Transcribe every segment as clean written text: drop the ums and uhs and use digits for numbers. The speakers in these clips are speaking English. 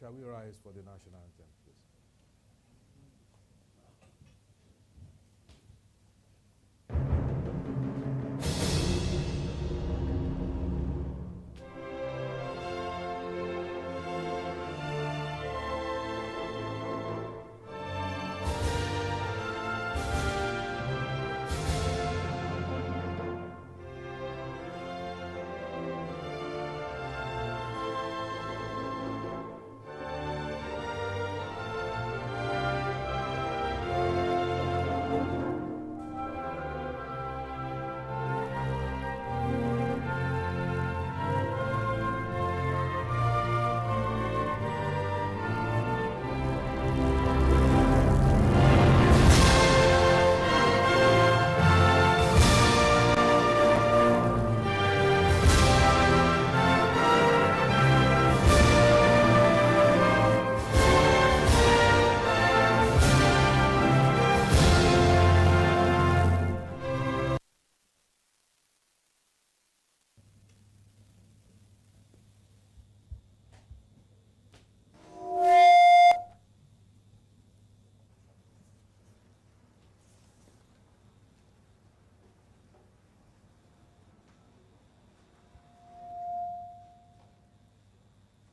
Shall we rise for the national anthem, please?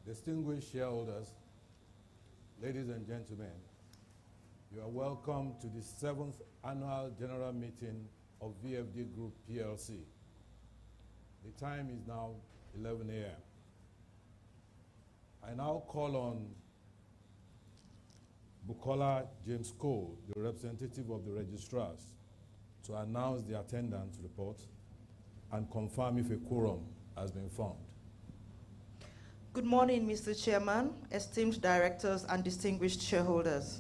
Distinguished shareholders, ladies and gentlemen, you are welcome to the 7th Annual General Meeting of VFD Group PLC. The time is now 11 a.m. I now call on Bukola James Cole, the representative of the registrars, to announce the attendance report and confirm if a quorum has been formed. Good morning, Mr. Chairman, esteemed directors, and distinguished shareholders.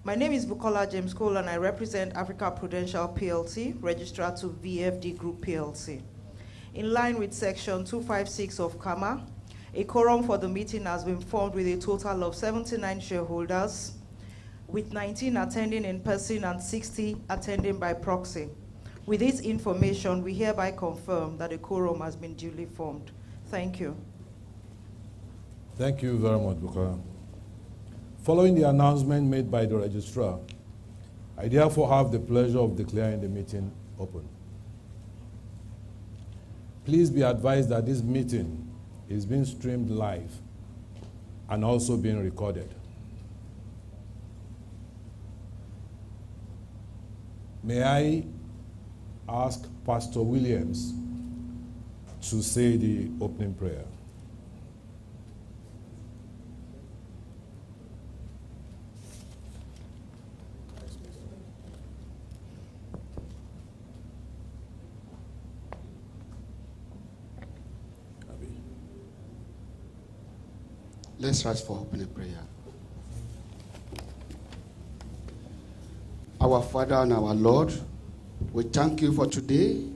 My name is Bukola James Cole, and I represent Africa Prudential PLC, registrar to VFD Group PLC. In line with Section 256 of CAMA, a quorum for the meeting has been formed with a total of 79 shareholders, with 19 attending in person and 60 attending by proxy. With this information, we hereby confirm that a quorum has been duly formed. Thank you. Thank you very much, Bukola. Following the announcement made by the registrar, I therefore have the pleasure of declaring the meeting open. Please be advised that this meeting is being streamed live and also being recorded. May I ask Pastor Williams to say the opening prayer? Let's rise for opening prayer. Our Father and our Lord, we thank you for today.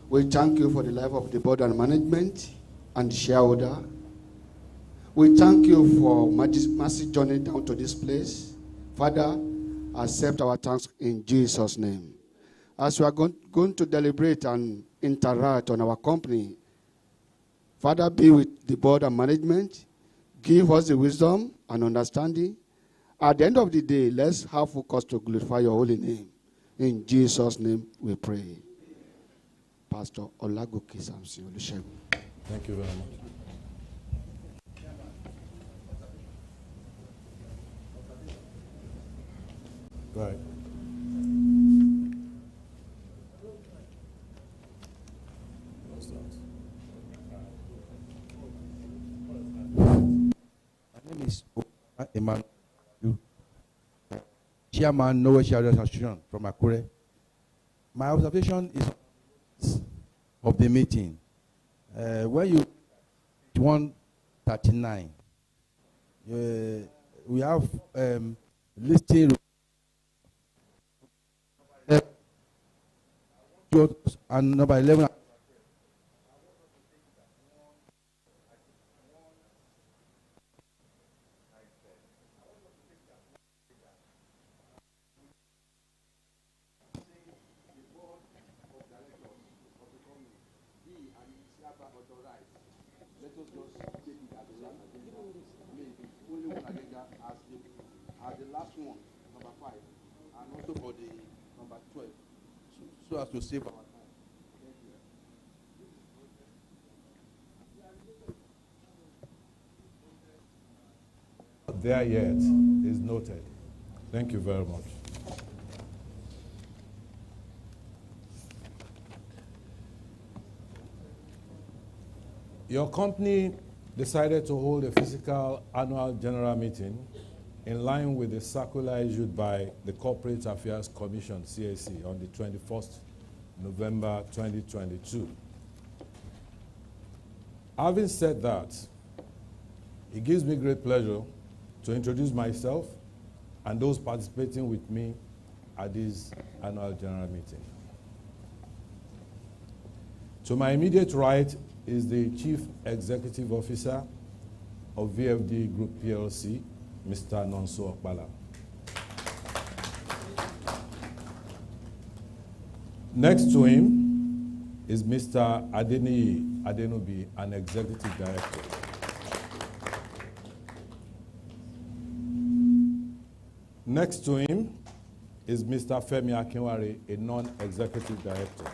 We thank you for the life of the board and management and the shareholder. We thank you for mercy journey down to this place. Father, accept our thanks in Jesus' name. As we are going to deliberate and interact on our company, Father, be with the board and management. Give us the wisdom and understanding. At the end of the day, let's have focus to glorify your holy name. In Jesus' name we pray. Pastor Olagoke Samson Olusegun. Thank you very much. Right. Emmanuel, Chairman Noah Shadows Association from Akure. My observation is of the meeting. When you 139, we have listing and number 11. so as to save our time. There yet is noted. Thank you very much. Your company decided to hold a physical annual general meeting in line with the circular issued by the Corporate Affairs Commission, CAC, on the 21st November 2022. Having said that, it gives me great pleasure to introduce myself and those participating with me at this annual general meeting. To my immediate right is the Chief Executive Officer of VFD Group PLC, Mr. Nonso Okpala. Next to him is Mr. Adeniyi Adenubi, an Executive Director. Next to him is Mr. Femi Akinware, a non-executive director.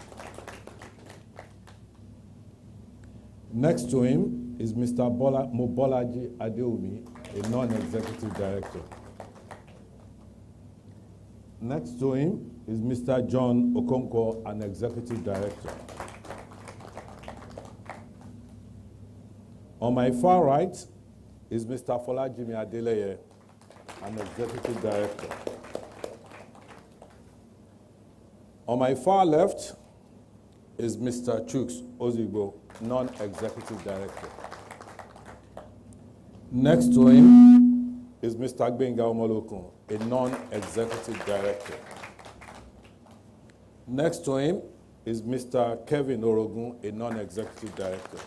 Next to him is Mr. Mobolaji Adeomi, a non-executive director. Next to him is Mr. John Okonkwo, an executive director. On my far right is Mr. Folajimi Adeleye, an executive director. On my far left is Mr. Chuks Ozigbo, non-executive director. Next to him is Mr. Gbenga Omolokun, a non-executive director. Next to him is Mr. Kevin Orogun, a non-executive director.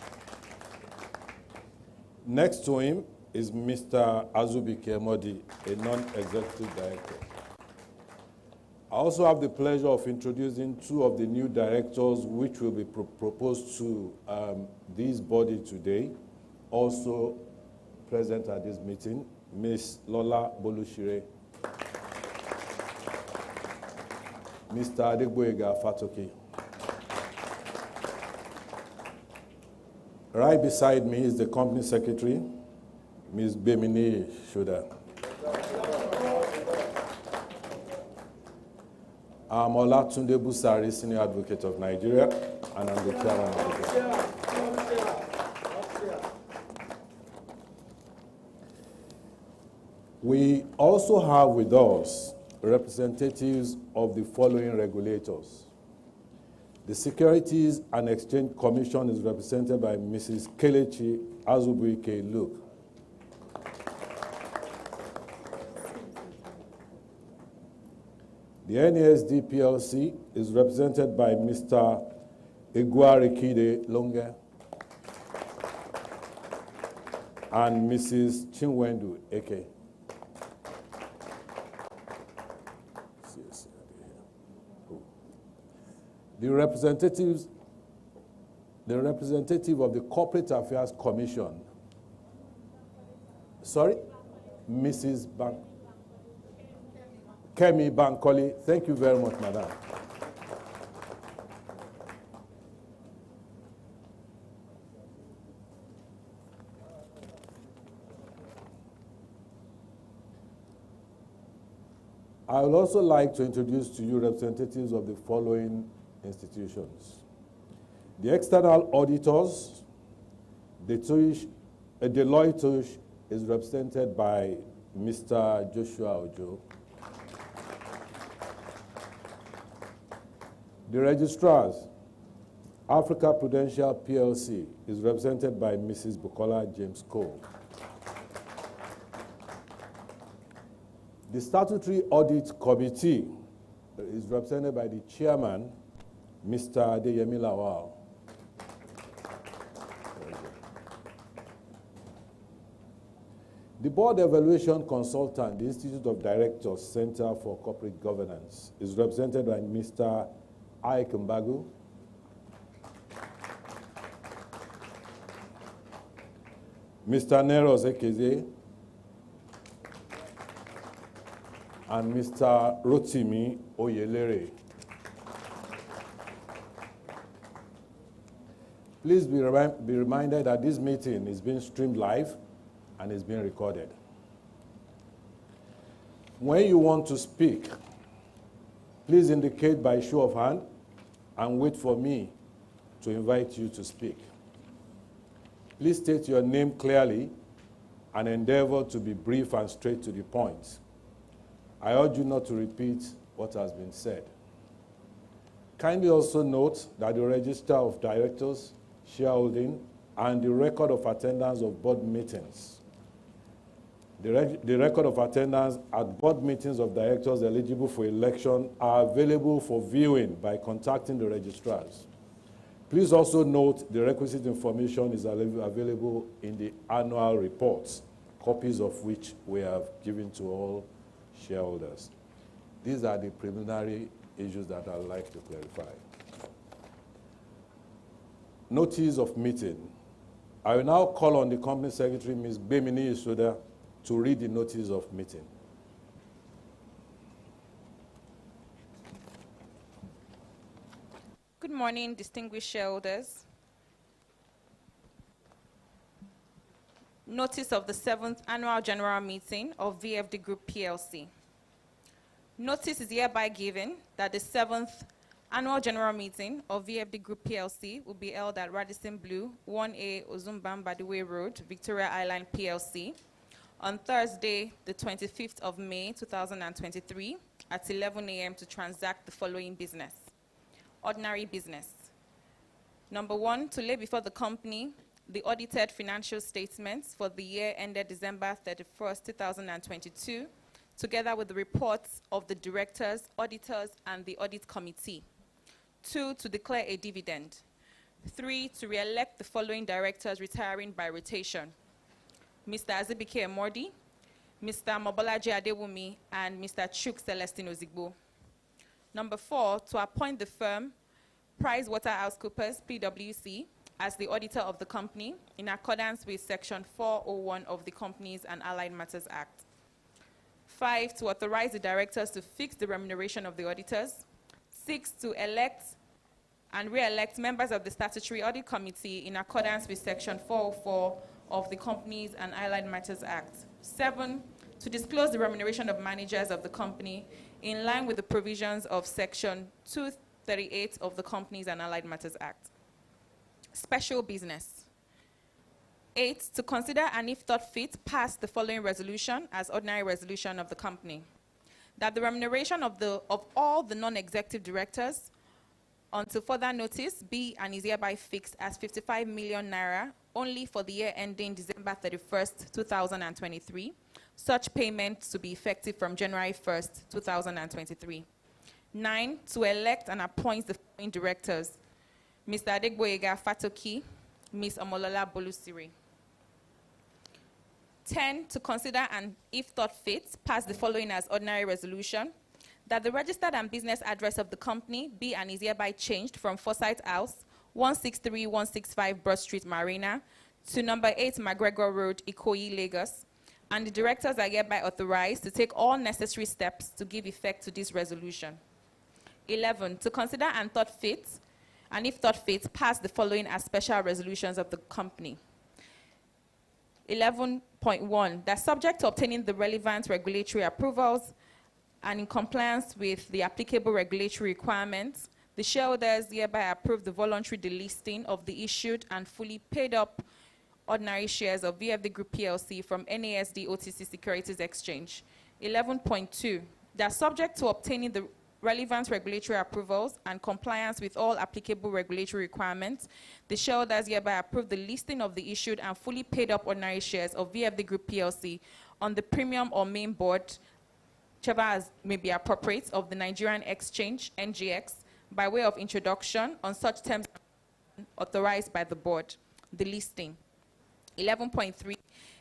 Next to him is Mr. Azubike Modi, a non-executive director. I also have the pleasure of introducing two of the new directors which will be proposed to this body today, also present at this meeting, Ms. Lola Bolushire, Mr. Adegboyega Fatoki. Right beside me is the company secretary, Ms. Bemini Shuda. I'm Olatunde Busari, Senior Advocate of Nigeria, and I'm the chairman of the board. We also have with us representatives of the following regulators. The Securities and Exchange Commission is represented by Mrs. Kelechi Azubuike Luke. The NASD PLC is represented by Mr. Iguarikide Longe and Mrs. Chinwendu Eke. The representative of the Corporate Affairs Commission, Mrs. Kemi Bankole. Thank you very much, madam. I would also like to introduce to you representatives of the following institutions. The external auditors, Deloitte Touche is represented by Mr. Joshua Ojo. The registrars, Africa Prudential PLC, is represented by Mrs. Bukola James Cole. The Statutory Audit Committee is represented by the chairman, Mr. Adeyemi Lawal. The Board Evaluation Consultant, the Institute of Directors Center for Corporate Governance, is represented by Mr. Ike Mbagu. Mr. Neros Ekeze and Mr. Rotimi Oyelere. Please be reminded that this meeting is being streamed live and is being recorded. When you want to speak, please indicate by show of hand and wait for me to invite you to speak. Please state your name clearly and endeavor to be brief and straight to the point. I urge you not to repeat what has been said. Kindly also note that the register of directors, shareholding, and the record of attendance of board meetings. The record of attendance at board meetings of directors eligible for election are available for viewing by contacting the registrars. Please also note the requisite information is available in the annual reports, copies of which we have given to all shareholders. These are the preliminary issues that I'd like to clarify. Notice of meeting. I will now call on the Company Secretary, Ms. Bemini Isuda, to read the notice of meeting. Good morning, distinguished shareholders. Notice of the 7th Annual General Meeting of VFD Group PLC. Notice is hereby given that the 7th Annual General Meeting of VFD Group PLC will be held at Radisson Blu, 1A Ozumbambadiwe Road, Victoria Island PLC, on Thursday, the 25th of May, 2023, at 11 a.m. to transact the following business. Ordinary business. Number 1, to lay before the company the audited financial statements for the year ended December 31st, 2022, together with the reports of the directors, auditors, and the audit committee. 2, to declare a dividend. 3, to re-elect the following directors retiring by rotation: Mr. Azibike Emordi, Mr. Mobolaji Adewumi, and Mr. Chuk Celestine Ozigbo. Number 4, to appoint the firm PricewaterhouseCoopers, PwC, as the auditor of the company in accordance with Section 401 of the Companies and Allied Matters Act. 5, to authorize the directors to fix the remuneration of the auditors. 6, to elect and re-elect members of the Statutory Audit Committee in accordance with Section 404 of the Companies and Allied Matters Act. 7, to disclose the remuneration of managers of the company in line with the provisions of Section 238 of the Companies and Allied Matters Act. Special business. 8, to consider and if thought fit, pass the following resolution as ordinary resolution of the company: that the remuneration of all the non-executive directors until further notice be and is hereby fixed as 55 million naira only for the year ending December 31st, 2023. Such payment to be effective from January 1st, 2023. 9, to elect and appoint the following directors: Mr. Adegboyega Fatoki, Ms. Omolola Bolusiri. 10, to consider and, if thought fit, pass the following as ordinary resolution: that the registered and business address of the company be and is hereby changed from Forsyth House, 163-165 Broad Street, Marina, to number 8 McGregor Road, Ikoyi, Lagos, and the directors are hereby authorized to take all necessary steps to give effect to this resolution. 11, to consider and if thought fit, pass the following as special resolutions of the company. 11.1, that subject to obtaining the relevant regulatory approvals and in compliance with the applicable regulatory requirements, the shareholders hereby approve the voluntary delisting of the issued and fully paid up ordinary shares of VFD Group PLC from NASD OTC Securities Exchange. 11.2, that subject to obtaining the relevant regulatory approvals and compliance with all applicable regulatory requirements, the shareholders hereby approve the listing of the issued and fully paid up ordinary shares of VFD Group PLC on the premium or main board, whichever as may be appropriate, of the Nigerian Exchange, NGX, by way of introduction on such terms authorized by the board. The listing. 11.3,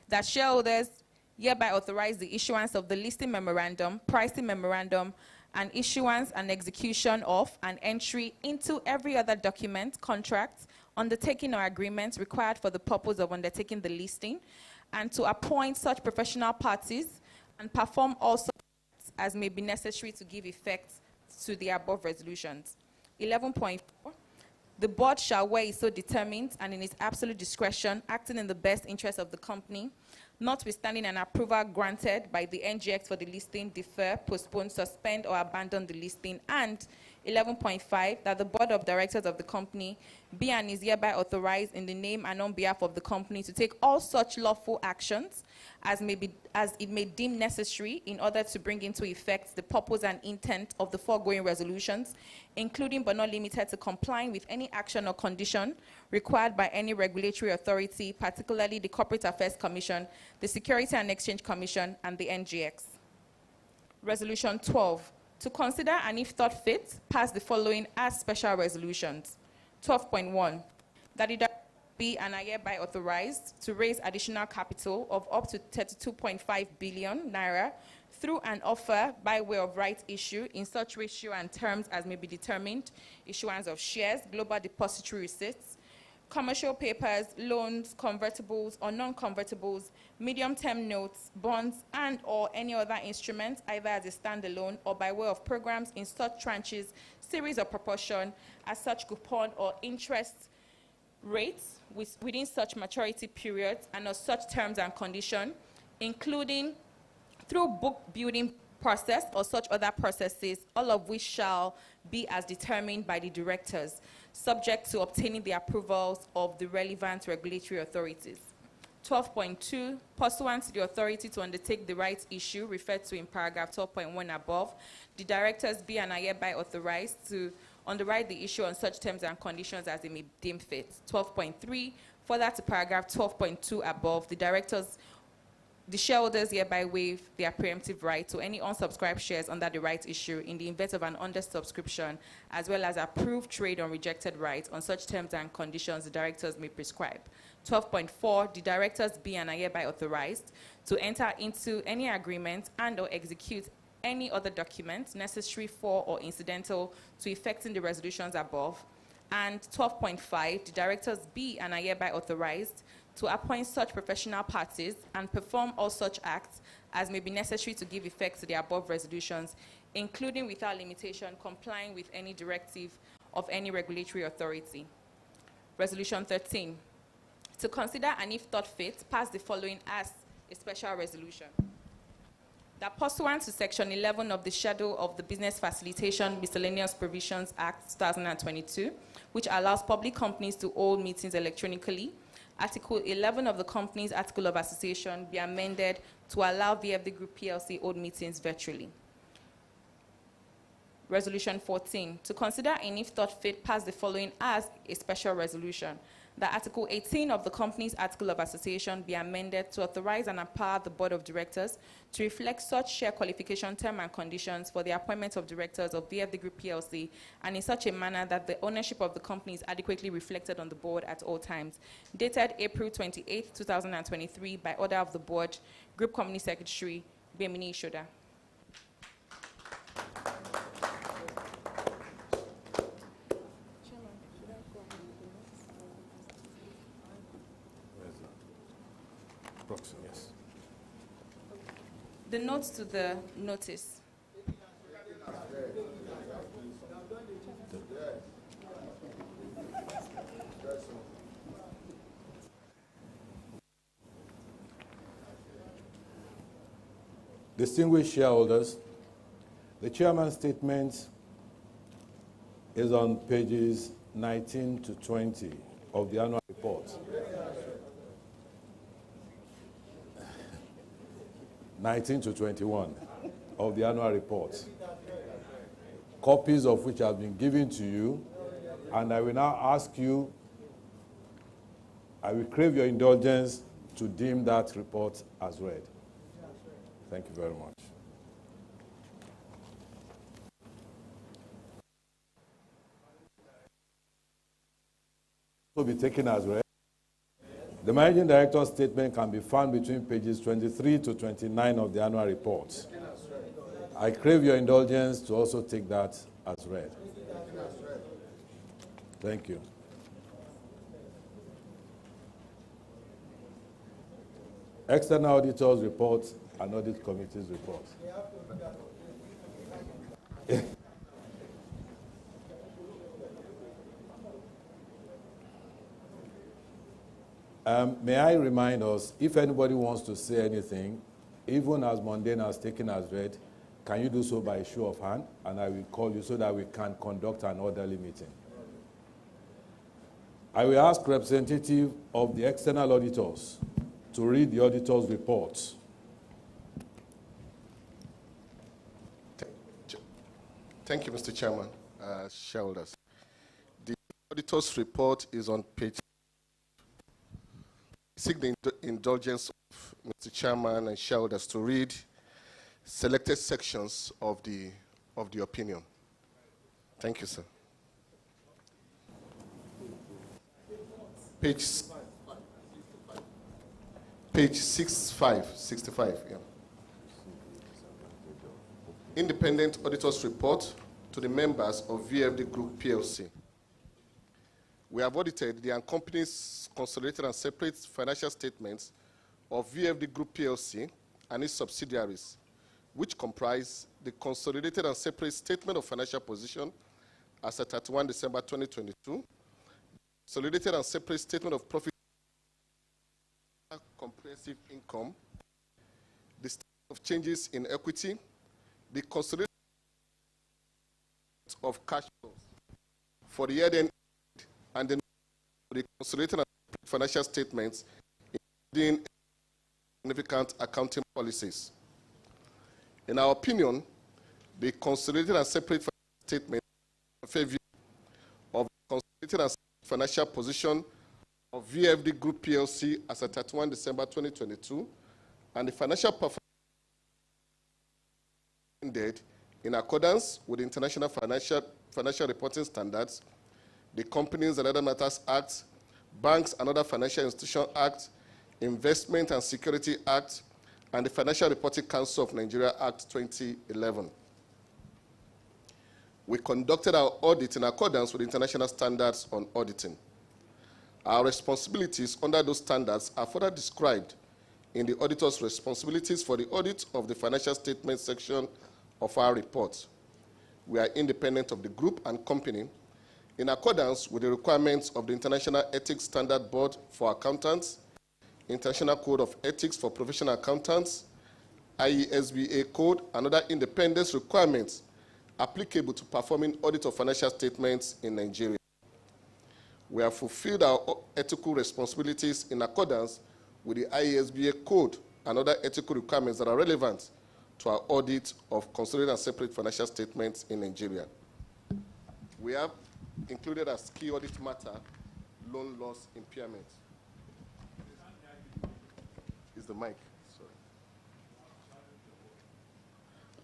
that shareholders hereby authorize the issuance of the listing memorandum, pricing memorandum, and issuance and execution of an entry into every other document, contract, undertaking or agreement required for the purpose of undertaking the listing, and to appoint such professional parties and perform also as may be necessary to give effect to the above resolutions. 11.4, The board shall, where it so determines and in its absolute discretion, acting in the best interest of the company, notwithstanding an approval granted by the NGX for the listing, defer, postpone, suspend, or abandon the listing. And 11.5, that the board of directors of the company be and is hereby authorized in the name and on behalf of the company to take all such lawful actions as it may deem necessary in order to bring into effect the purpose and intent of the foregoing resolutions, including but not limited to complying with any action or condition required by any regulatory authority, particularly the Corporate Affairs Commission, the Security and Exchange Commission, and the NGX. Resolution 12, to consider and if thought fit, pass the following as special resolutions. 12.1, that it be and are hereby authorized to raise additional capital of up to 32.5 billion naira through an offer by way of right issue in such ratio and terms as may be determined, issuance of shares, global depository receipts, commercial papers, loans, convertibles or non-convertibles, medium-term notes, bonds, and or any other instrument, either as a standalone or by way of programs in such tranches, series or proportion, as such coupon or interest rates within such maturity periods and of such terms and conditions, including through book building process or such other processes, all of which shall be as determined by the directors, subject to obtaining the approvals of the relevant regulatory authorities. 12.2, pursuant to the authority to undertake the rights issue referred to in paragraph 12.1 above, the directors be and are hereby authorized to underwrite the issue on such terms and conditions as they may deem fit. 12.3, further to paragraph 12.2 above, the shareholders hereby waive their preemptive right to any unsubscribed shares under the rights issue in the event of an undersubscription, as well as approved trade on rejected rights on such terms and conditions the directors may prescribe. 12.4, the directors be and are hereby authorized to enter into any agreement and or execute any other document necessary for or incidental to effecting the resolutions above. And 12.5, the directors be and are hereby authorized to appoint such professional parties and perform all such acts as may be necessary to give effect to the above resolutions, including without limitation complying with any directive of any regulatory authority. Resolution 13, to consider and if thought fit, pass the following as a special resolution. That pursuant to Section 11 of the Schedule of the Business Facilitation Miscellaneous Provisions Act 2022, which allows public companies to hold meetings electronically, Article 11 of the Companies Article of Association be amended to allow VFD Group PLC hold meetings virtually. Resolution 14, to consider and if thought fit, pass the following as a special resolution. That Article 18 of the Companies Article of Association be amended to authorize and empower the Board of Directors to reflect such share qualification term and conditions for the appointment of directors of VFD Group PLC, and in such a manner that the ownership of the company is adequately reflected on the board at all times. Dated April 28, 2023, by order of the Board, Group Company Secretary, Bemini Ishoda. Yes. The notes to the notice. Distinguished shareholders, the chairman's statement is on pages 19 to 20 of the annual report. 19 to 21 of the annual report, copies of which have been given to you, and I will now ask you, I will crave your indulgence to deem that report as read. Thank you very much. Will be taken as read. The Managing Director's statement can be found between pages 23 to 29 of the annual report. I crave your indulgence to also take that as read. Thank you. External auditors' report and audit committee's report. May I remind us, if anybody wants to say anything, even as mundane as taken as read, can you do so by a show of hand? And I will call you so that we can conduct an orderly meeting. I will ask representative of the external auditors to read the auditor's report. Thank you, Mr. Chairman. Shareholders. The auditor's report is on page. Seek the indulgence of Mr. Chairman and shareholders to read selected sections of the opinion. Thank you, sir. Page 65, yeah. Independent Auditor's Report to the members of VFD Group PLC. We have audited the company's consolidated and separate financial statements of VFD Group PLC and its subsidiaries, which comprise the consolidated and separate statement of financial position as at 31 December 2022, consolidated and separate statement of profit, comprehensive income, the statement of changes in equity, the consolidated of cash flows for the year end, and the consolidated and financial statements, including significant accounting policies. In our opinion, the consolidated and separate statement fair view of the consolidated and financial position of VFD Group PLC as at 31 December 2022, and the financial performance ended in accordance with the International Financial Reporting Standards, the Companies and Other Matters Act, Banks and Other Financial Institutions Act, Investment and Security Act, and the Financial Reporting Council of Nigeria Act 2011. We conducted our audit in accordance with international standards on auditing. Our responsibilities under those standards are further described in the auditor's responsibilities for the audit of the financial statement section of our report. We are independent of the group and company in accordance with the requirements of the International Ethics Standard Board for Accountants, International Code of Ethics for Professional Accountants, IESBA Code, and other independence requirements applicable to performing audit of financial statements in Nigeria. We have fulfilled our ethical responsibilities in accordance with the IESBA Code and other ethical requirements that are relevant to our audit of consolidated and separate financial statements in Nigeria. We have included as key audit matter loan loss impairment. Is the mic? Sorry.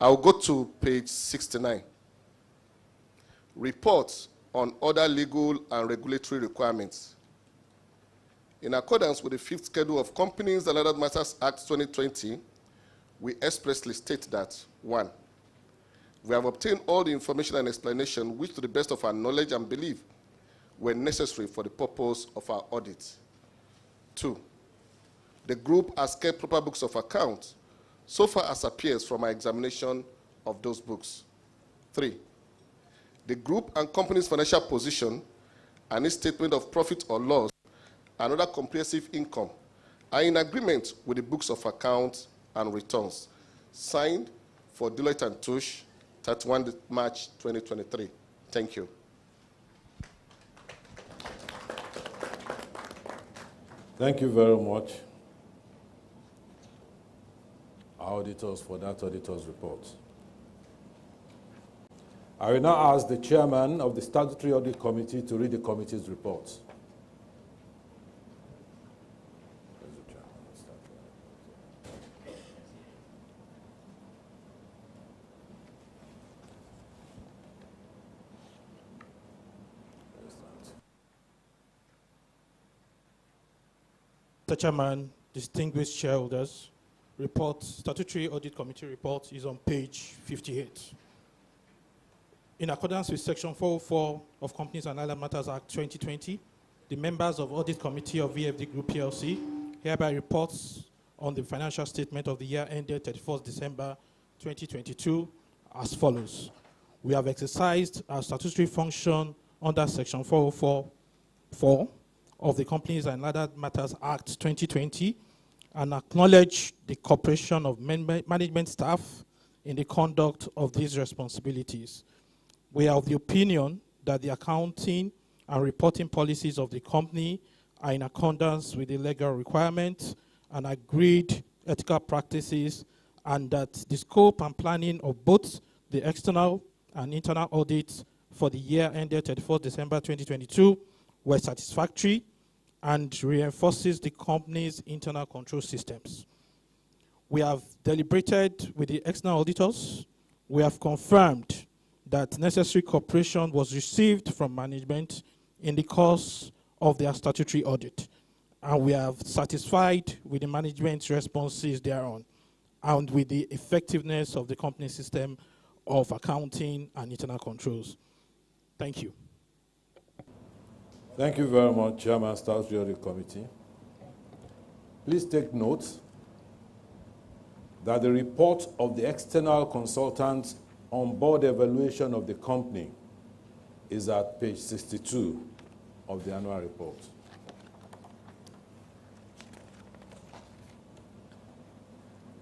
I'll go to page 69. Reports on other legal and regulatory requirements. In accordance with the 5th Schedule of Companies and Other Matters Act 2020, we expressly state that, 1, we have obtained all the information and explanation which, to the best of our knowledge and belief, were necessary for the purpose of our audit. 2, the group has kept proper books of account so far as appears from our examination of those books. 3, the group and company's financial position and its statement of profit or loss and other comprehensive income are in agreement with the books of account and returns, signed for Deloitte & Touche, 31 March 2023. Thank you. Thank you very much, our auditors, for that auditor's report. I will now ask the chairman of the Statutory Audit Committee to read the committee's report. Mr. Chairman, distinguished shareholders, Statutory Audit Committee report is on page 58. In accordance with Section 404 of Companies and Other Matters Act 2020, the members of Audit Committee of VFD Group PLC hereby reports on the financial statement of the year ended 31st December 2022 as follows. We have exercised our statutory function under Section 404(4) of the Companies and Other Matters Act 2020 and acknowledge the cooperation of management staff in the conduct of these responsibilities. We are of the opinion that the accounting and reporting policies of the company are in accordance with the legal requirements and agreed ethical practices, and that the scope and planning of both the external and internal audits for the year ended 31st December 2022 were satisfactory and reinforces the company's internal control systems. We have deliberated with the external auditors. We have confirmed that necessary cooperation was received from management in the course of their statutory audit, and we have satisfied with the management's responses thereon and with the effectiveness of the company system of accounting and internal controls. Thank you. Thank you very much, Chairman, Statutory Audit Committee. Please take note that the report of the external consultant on board evaluation of the company is at page 62 of the annual report.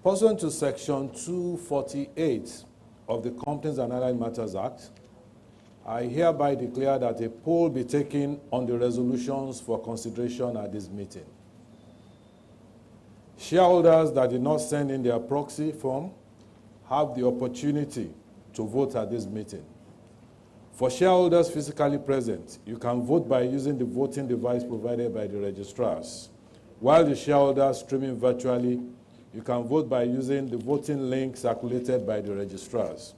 Pursuant to Section 248 of the Companies and Allied Matters Act, I hereby declare that a poll be taken on the resolutions for consideration at this meeting. Shareholders that did not send in their proxy form have the opportunity to vote at this meeting. For shareholders physically present, you can vote by using the voting device provided by the registrars. While the shareholders streaming virtually, you can vote by using the voting link circulated by the registrars.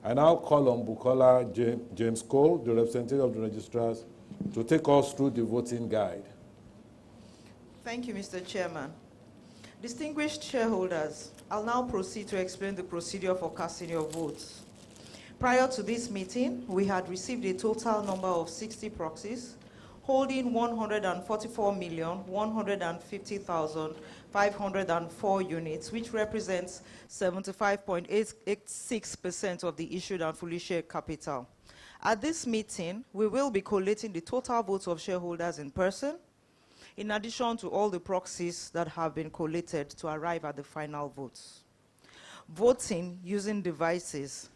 I now call on Bukola James Cole, the representative of the registrars, to take us through the voting guide. Thank you, Mr. Chairman. Distinguished shareholders, I'll now proceed to explain the procedure for casting your votes. Prior to this meeting, we had received a total number of 60 proxies, holding 144,150,504 units, which represents 75.86% of the issued and fully shared capital. At this meeting, we will be collating the total votes of shareholders in person, in addition to all the proxies that have been collated to arrive at the final votes. Voting using devices.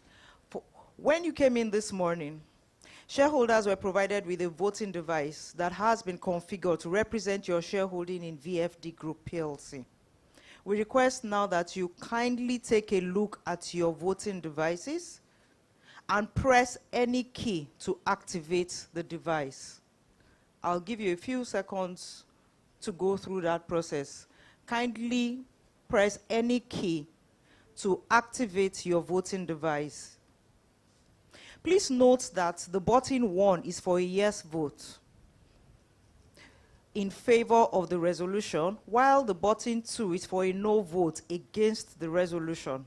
When you came in this morning, shareholders were provided with a voting device that has been configured to represent your shareholding in VFD Group PLC. We request now that you kindly take a look at your voting devices and press any key to activate the device. I'll give you a few seconds to go through that process. Kindly press any key to activate your voting device. Please note that the button 1 is for a yes vote in favor of the resolution, while the button 2 is for a no vote against the resolution.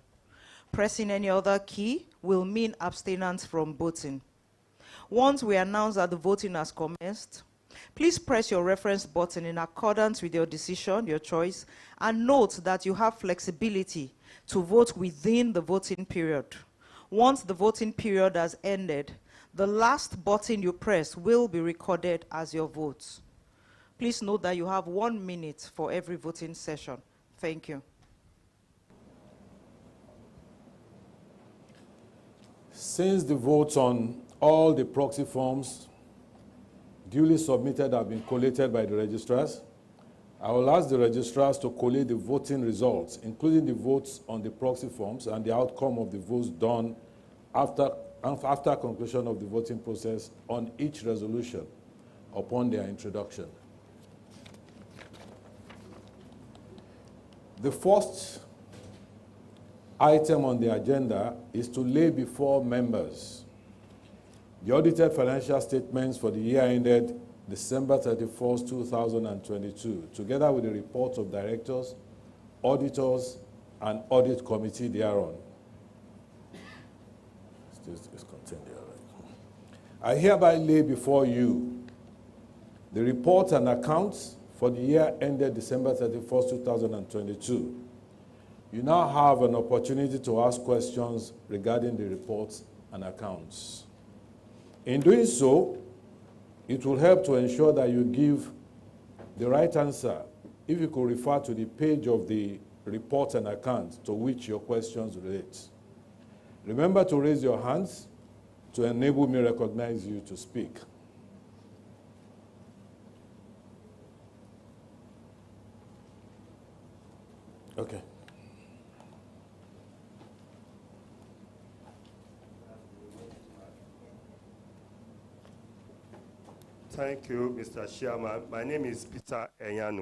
Pressing any other key will mean abstinence from voting. Once we announce that the voting has commenced, please press your reference button in accordance with your decision, your choice, and note that you have flexibility to vote within the voting period. Once the voting period has ended, the last button you press will be recorded as your vote. Please note that you have 1 minute for every voting session. Thank you. Since the votes on all the proxy forms duly submitted have been collated by the registrars, I will ask the registrars to collate the voting results, including the votes on the proxy forms and the outcome of the votes done after conclusion of the voting process on each resolution upon their introduction. The first item on the agenda is to lay before members the audited financial statements for the year ended December 31st, 2022, together with the reports of directors, auditors, and audit committee thereon. I hereby lay before you the reports and accounts for the year ended December 31st, 2022. You now have an opportunity to ask questions regarding the reports and accounts. In doing so, It will help to ensure that you give the right answer if you could refer to the page of the report and account to which your questions relate. Remember to raise your hands to enable me recognize you to speak. Okay. Thank you, Mr. Chairman. My name is Peter Enyanu.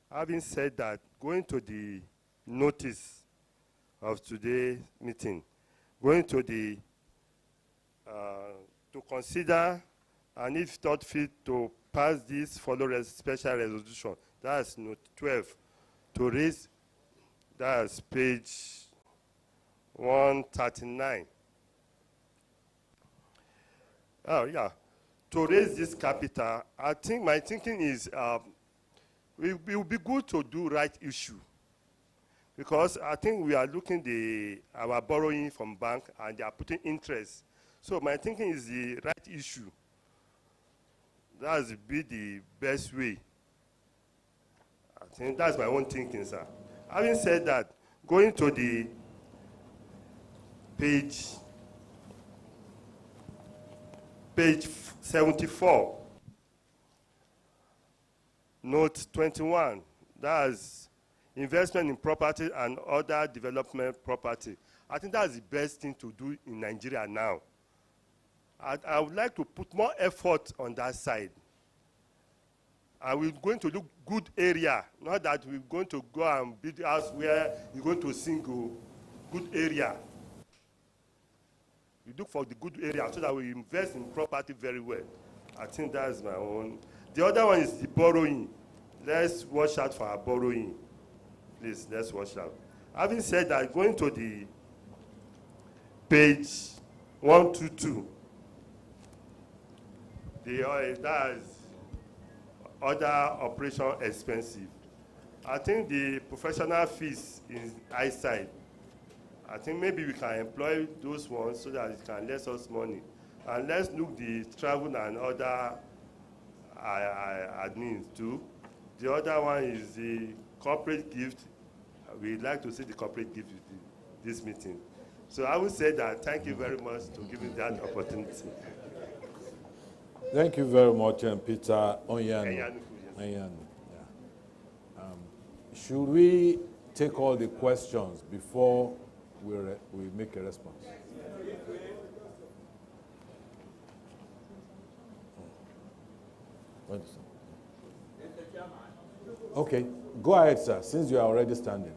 Having said that, going to the notice of today's meeting, going to the, to consider and if thought fit to pass this following special resolution, that's note 12, to raise, that's page 139. Oh, yeah. To raise this capital, I think my thinking is it will be good to do right issue, because I think we are looking our borrowing from bank and they are putting interest. So my thinking is the right issue. That's be the best way. I think that's my own thinking, sir. Having said that, going to the page 74, note 21, that's investment in property and other development property. I think that's the best thing to do in Nigeria now. I would like to put more effort on that side. And we're going to look good area, not that we're going to go and build a house where you're going to single good area. We look for the good area so that we invest in property very well. I think that's my own. The other one is the borrowing. Let's watch out for our borrowing. Please, let's watch out. Having said that, going to the page 122, that's other operation expensive. I think the professional fees is high side. I think maybe we can employ those ones so that it can less us money. And let's look the travel and other admins too. The other one is the corporate gift. We'd like to see the corporate gift with this meeting. So I would say that thank you very much to giving that opportunity. Thank you very much, Peter Onyanu. Enyanu, yes. Yeah. Should we take all the questions before we make a response? Okay, go ahead, sir, since you are already standing.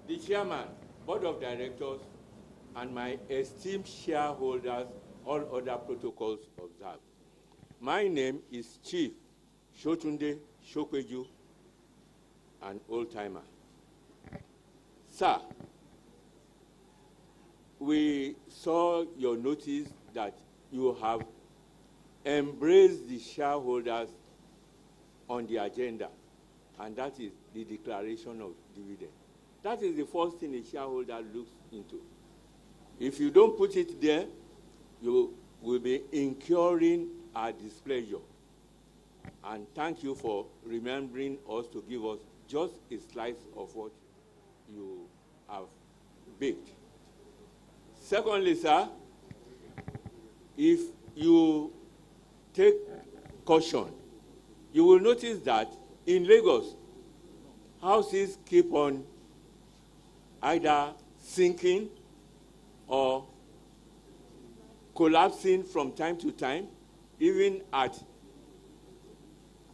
The chairman, board of directors, and my esteemed shareholders, all other protocols observed. My name is Chief Shotunde Shokweju, an old-timer. Sir, we saw your notice that you have embraced the shareholders on the agenda, and that is the declaration of dividend. That is the first thing a shareholder looks into. If you don't put it there, you will be incurring our displeasure. And thank you for remembering us to give us just a slice of what you have baked. Secondly, sir, if you take caution, you will notice that in Lagos, houses keep on either sinking or collapsing from time to time, even at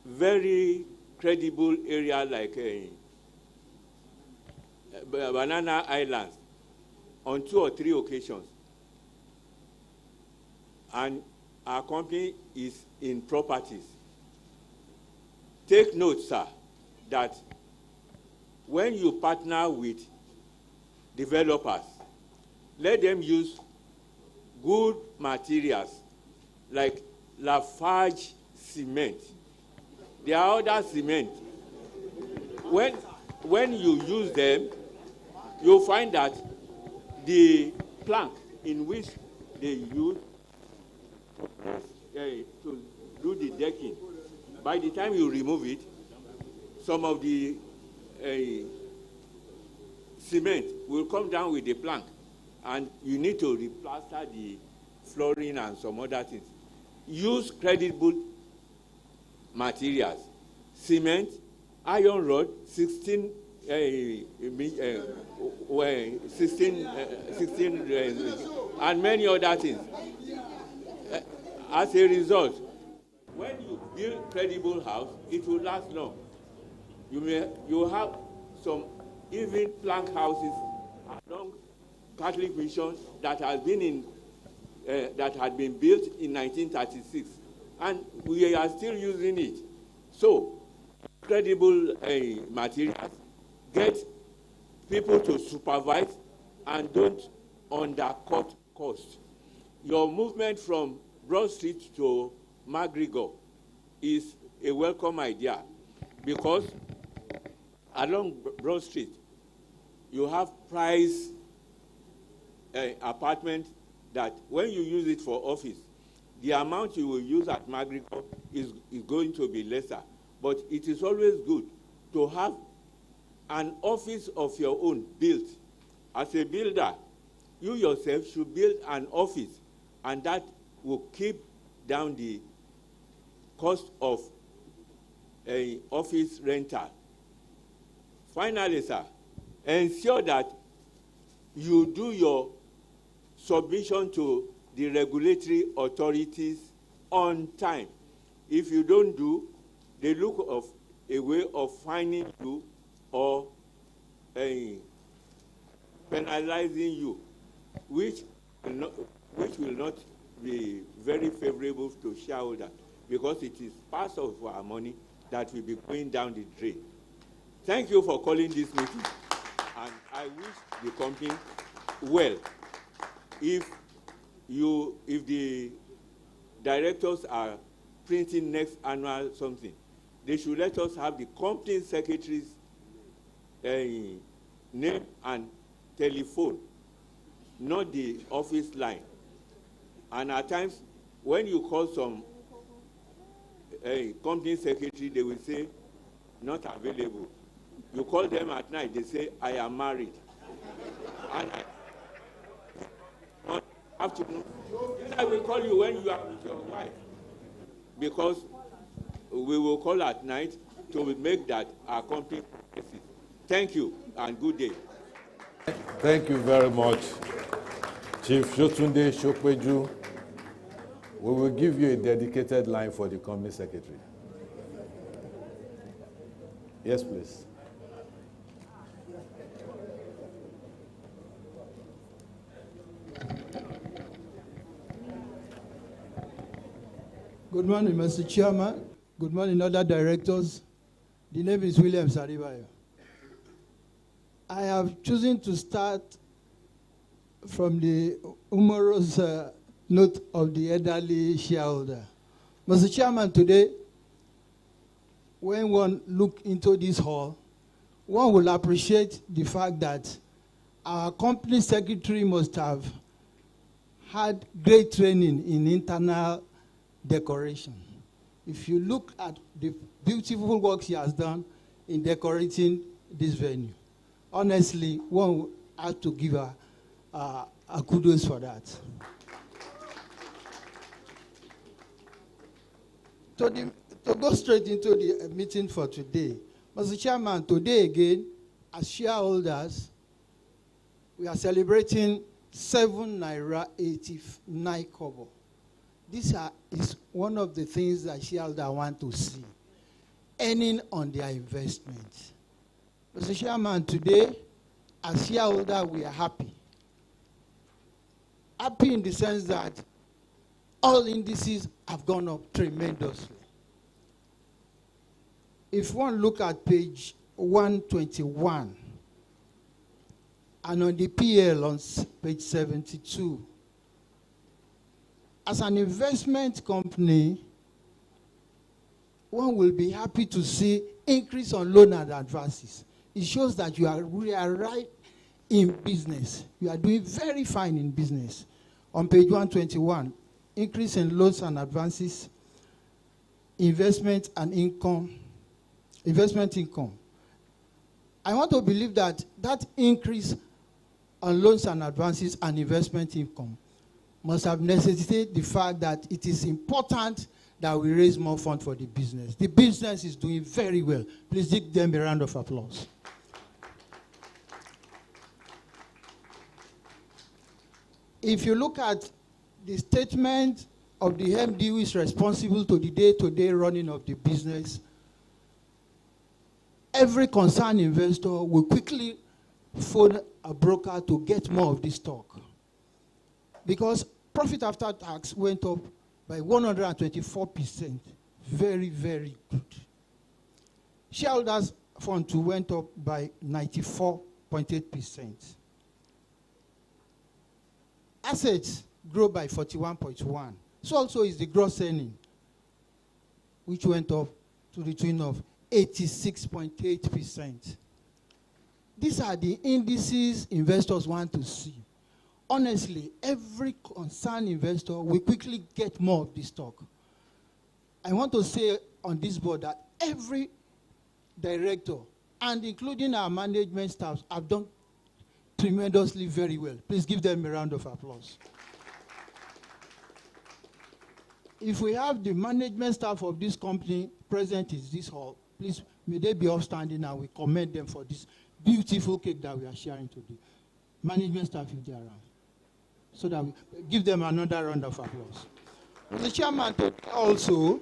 very credible area like Banana Islands on 2 or 3 occasions. And our company is in properties. Take note, sir, that when you partner with developers, let them use good materials like Lafarge cement. There are other cement. when you use them, you'll find that the plank in which they use to do the decking, by the time you remove it, some of the cement will come down with the plank, and you need to replaster the flooring and some other things. Use credible materials: cement, iron rod, 16 and many other things. As a result, when you build credible house, it will last long. You have some even plank houses along Catholic Mission that had been built in 1936, and we are still using it. So, credible materials, get people to supervise, and don't undercut cost. Your movement from Broad Street to McGregor is a welcome idea, because along Broad Street, you have price apartment that when you use it for office, the amount you will use at McGregor is going to be lesser. But it is always good to have an office of your own built. As a builder, you yourself should build an office, and that will keep down the cost of an office rental. Finally, sir, ensure that you do your submission to the regulatory authorities on time. If you don't do, they look of a way of fining you or penalizing you, which will not be very favorable to shareholders, because it is part of our money that will be going down the drain. Thank you for calling this meeting, and I wish the company well. If the directors are printing next annual something, they should let us have the company secretary's name and telephone, not the office line. And at times, when you call some company secretary, they will say, not available. You call them at night, they say, I am married. And afternoon, I will call you when you are with your wife, because we will call at night to make that our company progresses. Thank you and good day. Thank you very much, Chief Shotunde Shokweju. We will give you a dedicated line for the company secretary. Yes, please. Good morning, Mr. Chairman. Good morning, other directors. The name is William Saribayo. I have chosen to start from the humorous note of the elderly shareholder. Mr. Chairman, today, when one look into this hall, one will appreciate the fact that our company secretary must have had great training in internal decoration. If you look at the beautiful work she has done in decorating this venue, honestly, one has to give her a kudos for that. To go straight into the meeting for today, Mr. Chairman, today again, as shareholders, we are celebrating 7 naira 89 kobo. This is one of the things that shareholders want to see, earning on their investment. Mr. Chairman, today, as shareholders, we are happy. Happy in the sense that all indices have gone up tremendously. If one look at page 121, and on the PL on page 72, as an investment company, one will be happy to see increase on loan and advances. it shows that we are right in business. You are doing very fine in business. On page 121, increase in loans and advances, investment income. I want to believe that increase on loans and advances and investment income must have necessitated the fact that it is important that we raise more funds for the business. The business is doing very well. Please give them a round of applause. If you look at the statement of the MD who is responsible to the day-to-day running of the business, every concerned investor will quickly phone a broker to get more of this stock. Because profit after tax went up by 124%. Very, very good. Shareholders' fund too went up by 94.8%. Assets grew by 41.1%. So also is the gross earning, which went up to the tune of 86.8%. These are the indices investors want to see. Honestly, every concerned investor will quickly get more of this stock. I want to say on this board that every director, and including our management staff, have done tremendously very well. Please give them a round of applause. If we have the management staff of this company present in this hall, please, may they be upstanding and we commend them for this beautiful cake that we are sharing today. Management staff, if they are around. So that we give them another round of applause. The chairman also,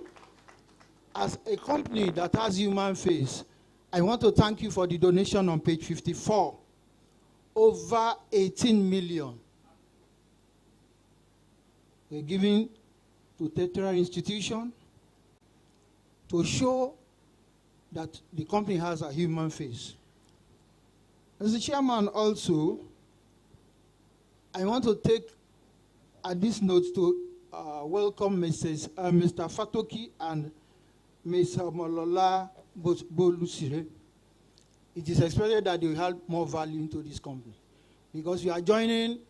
as a company that has human face, I want to thank you for the donation on page 54. Over 18 million. We're giving to tertiary institution to show that the company has a human face. As the chairman also, I want to take at this note to welcome Mr. Fatoki and Ms. Molola Bolusire. It is expected that they will add more value into this company because you are joining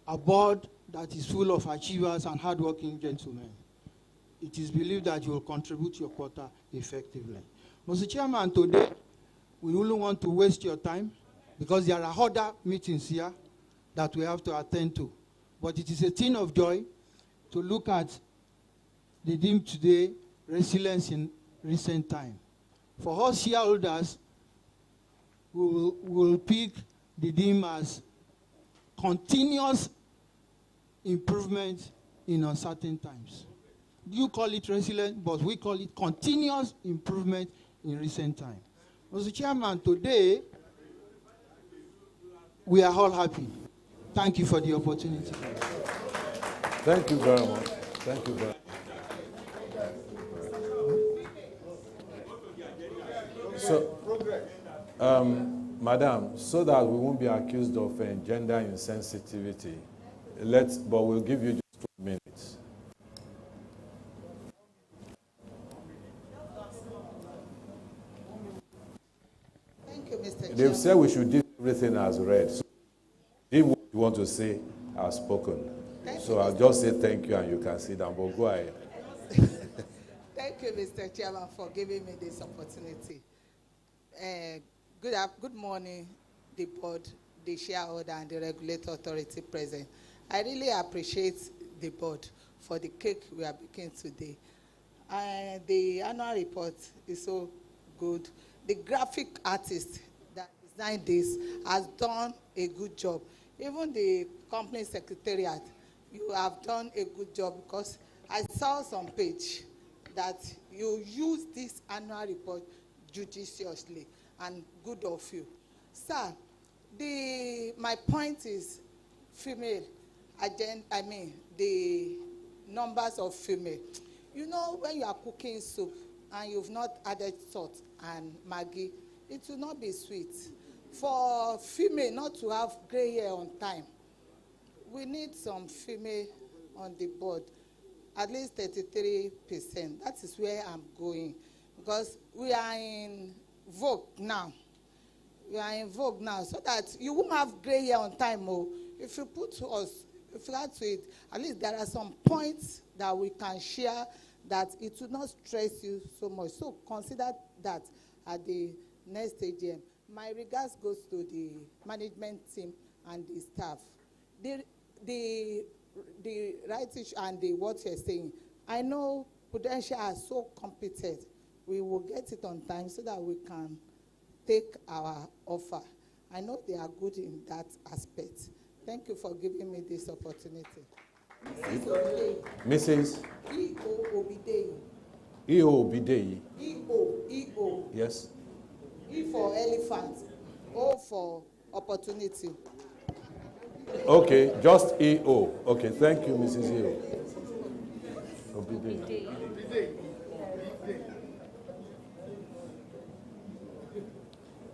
a board that is full of achievers and hardworking gentlemen. It is believed that you will contribute your quota effectively. Mr. Chairman, today, we wouldn't want to waste your time because there are other meetings here that we have to attend to. But it is a thing of joy to look at the theme today, resilience in recent time. For us shareholders, we will pick the theme as continuous improvement in uncertain times. You call it resilient, but we call it continuous improvement in recent time. Mr. Chairman, today, we are all happy. Thank you for the opportunity. Thank you very much. Thank you very much. So, Madam, so that we won't be accused of gender insensitivity, but we'll give you just 2 minutes. Thank you, Mr. Chairman. They've said we should do everything as read. So if what you want to say has spoken. So I'll just say thank you and you can sit down, but go ahead. Thank you, Mr. Chairman, for giving me this opportunity. Good morning, the board, the shareholder, and the regulator authority present. I really appreciate the board for the cake we are baking today. The annual report is so good. The graphic artist that designed this has done a good job. Even the company secretariat, you have done a good job because I saw some page that you use this annual report judiciously, and good of you. Sir, my point is female, the numbers of female. You know, when you are cooking soup and you've not added salt and Maggi, it will not be sweet. For female not to have gray hair on time, we need some female on the board, at least 33%. That is where I'm going. Because we are in vogue now you are in vogue now, so that you won't have gray hair on time. Oh, if you put us, if you add to it, at least there are some points that we can share that it will not stress you so much. So consider that at the next AGM. My regards goes to the management team and the staff. The right issue and what you're saying, I know Prudential are so competent. We will get it on time so that we can take our offer. I know they are good in that aspect. Thank you for giving me this opportunity. Mrs. E.O. Obideyi. E.O. Obideyi. E.O. Yes. E for elephant. O for opportunity. Okay, just E.O. Okay, thank you, Mrs. E.O. Obideyi.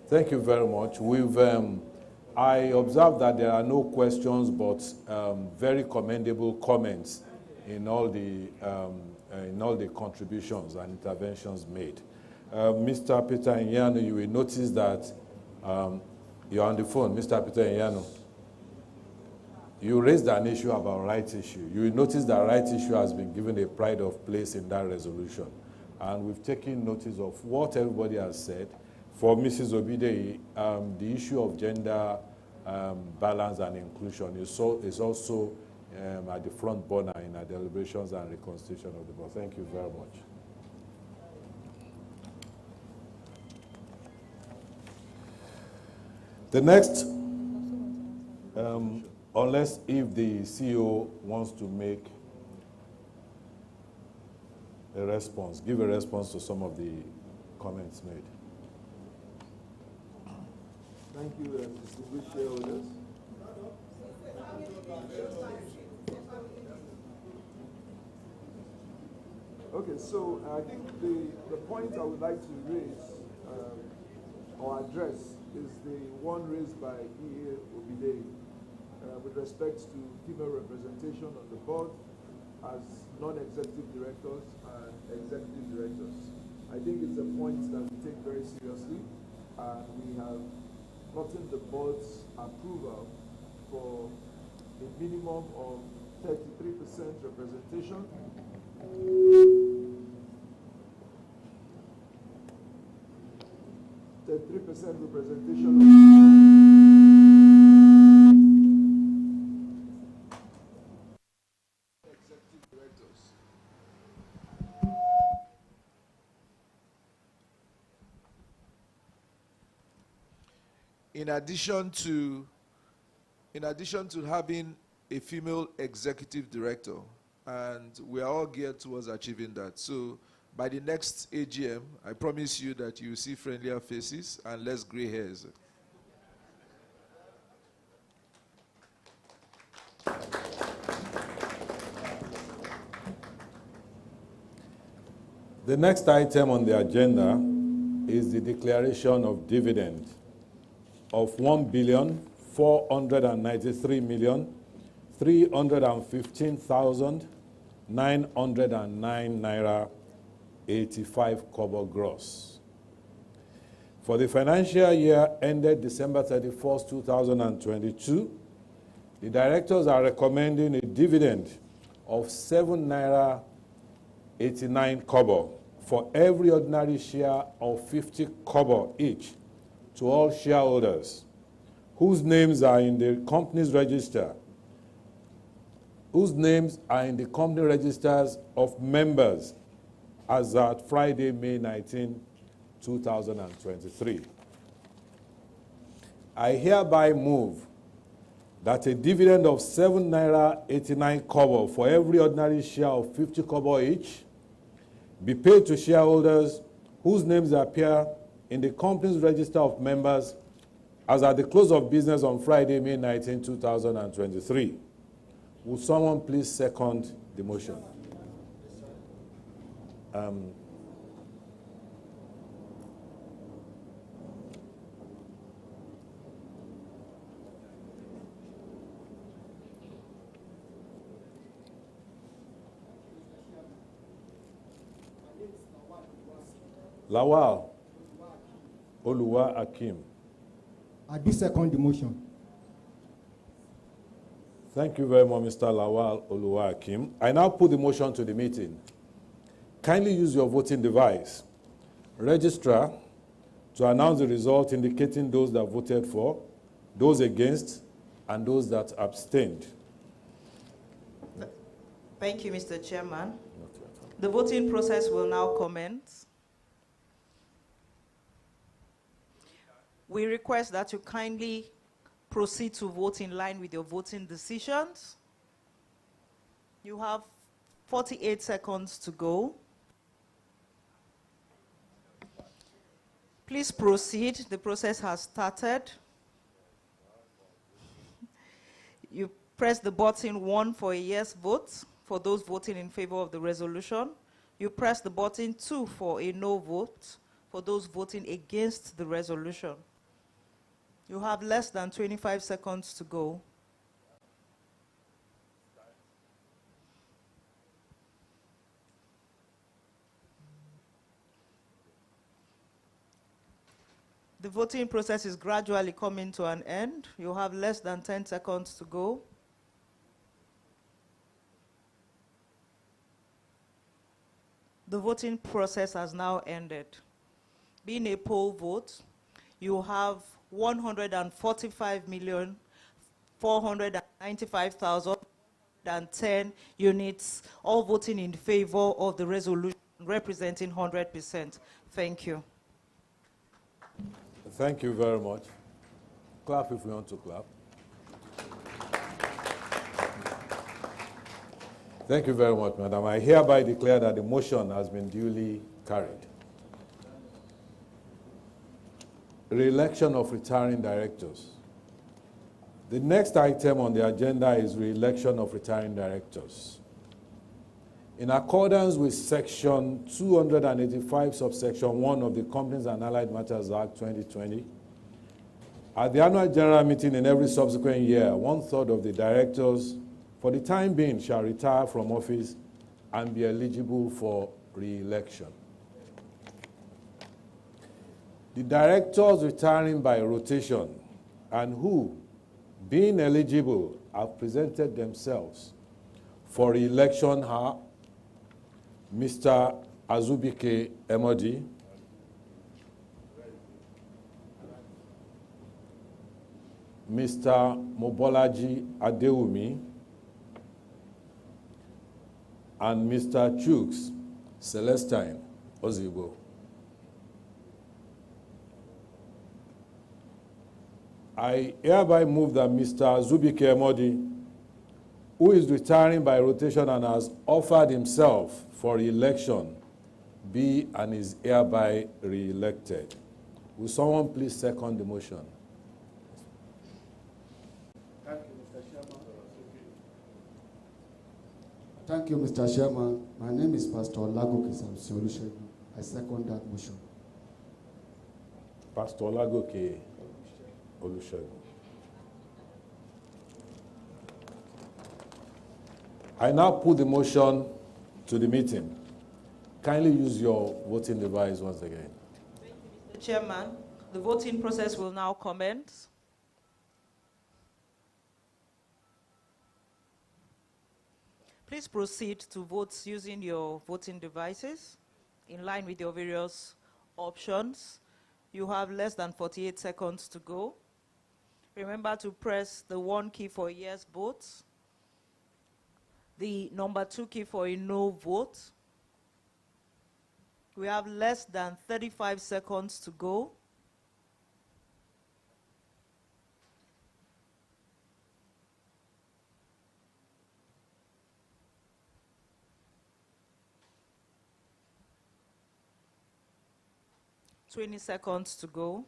Thank you very much. I observed that there are no questions, but very commendable comments in all the contributions and interventions made. Mr. Peter Nyano, you will notice that you're on the phone, Mr. Peter Nyano. You raised an issue about rights issue. You will notice that rights issue has been given a pride of place in that resolution, and we've taken notice of what everybody has said. For Mrs. Obideyi, the issue of gender balance and inclusion is also at the front burner in our deliberations and reconstitution of the board. Thank you very much. The next, unless if the CEO wants to make a response, give a response to some of the comments made. Thank you, distinguished shareholders. Okay, so I think the point I would like to raise or address is the one raised by E.A. Obideyi with respect to female representation on the board as non-executive directors and executive directors. I think it's a point that we take very seriously, and we have gotten the board's approval for a minimum of 33% representation. 33% representation of executive directors. In addition to having a female executive director, and we are all geared towards achieving that. So by the next AGM, I promise you that you will see friendlier faces and less gray hairs. The next item on the agenda is the declaration of dividend of 1,493,315,909 naira 85 kobo gross. For the financial year ended December 31st, 2022, the directors are recommending a dividend of 7 naira 89 kobo for every ordinary share of 50 kobo each to all shareholders whose names are in the company's register, whose names are in the company registers of members as at Friday, May 19, 2023. I hereby move that a dividend of 7 naira 89 kobo for every ordinary share of 50 kobo each be paid to shareholders whose names appear in the company's register of members as at the close of business on Friday, May 19, 2023. Would someone please second the motion? Lawal Oluwa Akim. I do second the motion. Thank you very much, Mr. Lawal Oluwakim. I now put the motion to the meeting. Kindly use your voting device. Registrar, to announce the result indicating those that voted for, those against, and those that abstained. Thank you, Mr. Chairman. The voting process will now commence. We request that you kindly proceed to vote in line with your voting decisions. You have 48 seconds to go. Please proceed. The process has started. You press the button 1 for a yes vote for those voting in favor of the resolution. You press the button 2 for a no vote for those voting against the resolution. You have less than 25 seconds to go. The voting process is gradually coming to an end. You have less than 10 seconds to go. The voting process has now ended. Being a poll vote, you have 145,495,010 units, all voting in favor of the resolution, representing 100%. Thank you. Thank you very much. Clap if we want to clap. Thank you very much, Madam. I hereby declare that the motion has been duly carried. Re-election of retiring directors. The next item on the agenda is re-election of retiring directors. In accordance with Section 285, subsection 1 of the Companies and Allied Matters Act 2020, at the annual general meeting in every subsequent year, 1/3 of the directors, for the time being, shall retire from office and be eligible for re-election. The directors retiring by rotation and who, being eligible, have presented themselves for re-election are Mr. Azubike Emodi, Mr. Mobolaji Adewumi, and Mr. Chooks Celestine Ozigbo. I hereby move that Mr. Azubike Emodi, who is retiring by rotation and has offered himself for election, be and is hereby re-elected. Will someone please second the motion? Thank you, Mr. Chairman. My name is Pastor Olagoke Samson Olusegun. I second that motion. Pastor Olagoke Olusegun. I now put the motion to the meeting. Kindly use your voting device once again. Thank you, Mr. Chairman. The voting process will now commence. Please proceed to vote using your voting devices in line with your various options. You have less than 48 seconds to go. Remember to press the 1 key for a yes vote, the number 2 key for a no vote. We have less than 35 seconds to go. $20 seconds to go.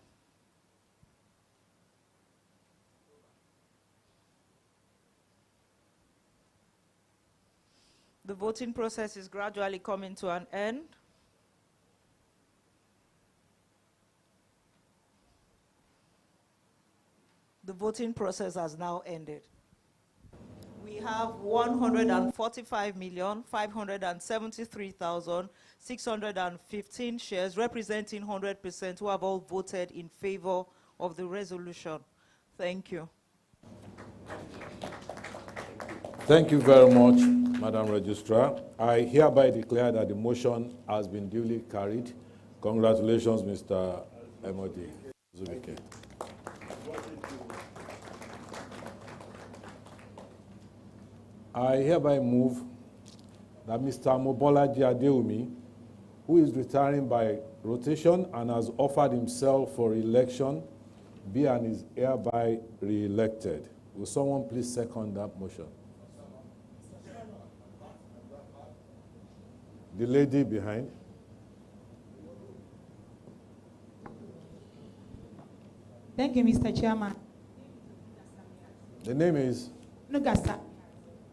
The voting process is gradually coming to an end. The voting process has now ended. We have 145,573,615 shares representing 100% who have all voted in favor of the resolution. Thank you. Thank you very much, Madam Registrar. I hereby declare that the motion has been duly carried. Congratulations, Mr. Emodi Zubike. I hereby move that Mr. Mobolaji Adeomi, who is retiring by rotation and has offered himself for re-election, be and is hereby re-elected. Will someone please second that motion? The lady behind. Thank you, Mr. Chairman. The name is Nugasa.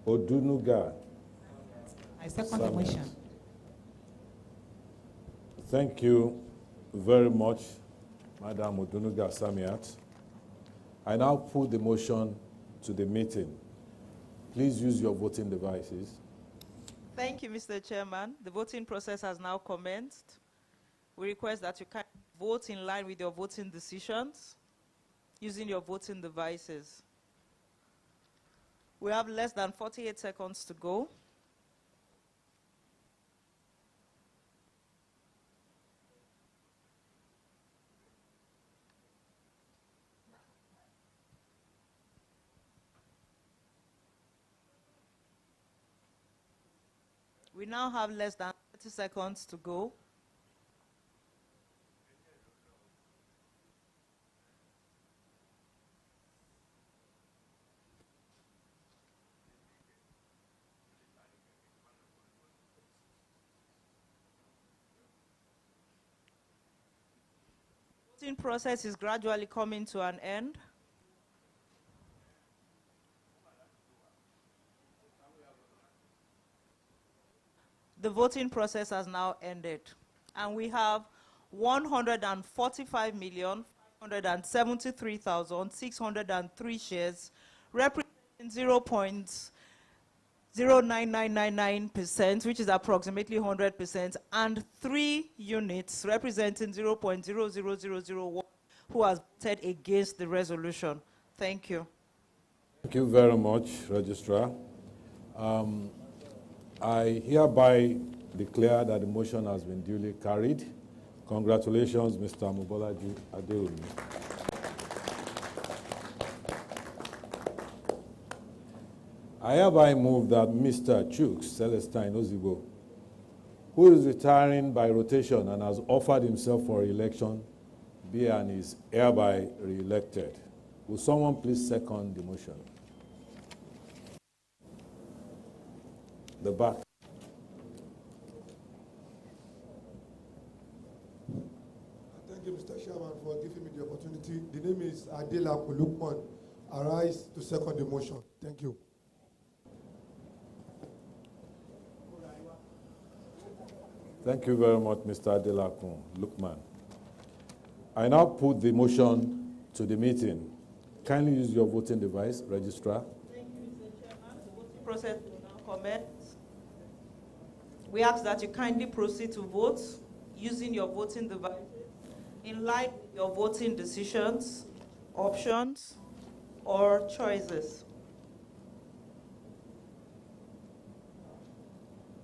Odunuga. I second the motion. Thank you very much, Madam Odunuga Samiat. I now put the motion to the meeting. Please use your voting devices. Thank you, Mr. Chairman. The voting process has now commenced. We request that you can vote in line with your voting decisions using your voting devices. We have less than 48 seconds to go. We now have less than 30 seconds to go. The voting process is gradually coming to an end. The voting process has now ended, and we have 145,573,603 shares, representing 0.09999%, which is approximately 100%, and 3 units representing 0.00001 who has voted against the resolution. Thank you. Thank you very much, Registrar. I hereby declare that the motion has been duly carried. Congratulations, Mr. Mobolaji Adeomi. I hereby move that Mr. Chuks Celestine Ozigbo, who is retiring by rotation and has offered himself for re-election, be and is hereby re-elected. Will someone please second the motion? The back. Thank you, Mr. Chairman, for giving me the opportunity. The name is Adela Kulukman. Arise to second the motion. Thank you. Thank you very much, Mr. Adela Lukman. I now put the motion to the meeting. Kindly use your voting device, Registrar. Thank you, Mr. Chairman. The voting process will now commence. We ask that you kindly proceed to vote using your voting devices in line with your voting decisions, options, or choices.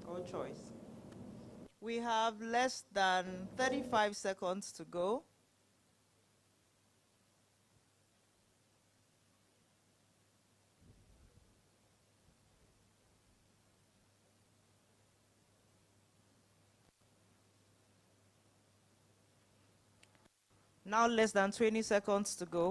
Or choice. We have less than 35 seconds to go. Now less than 20 seconds to go.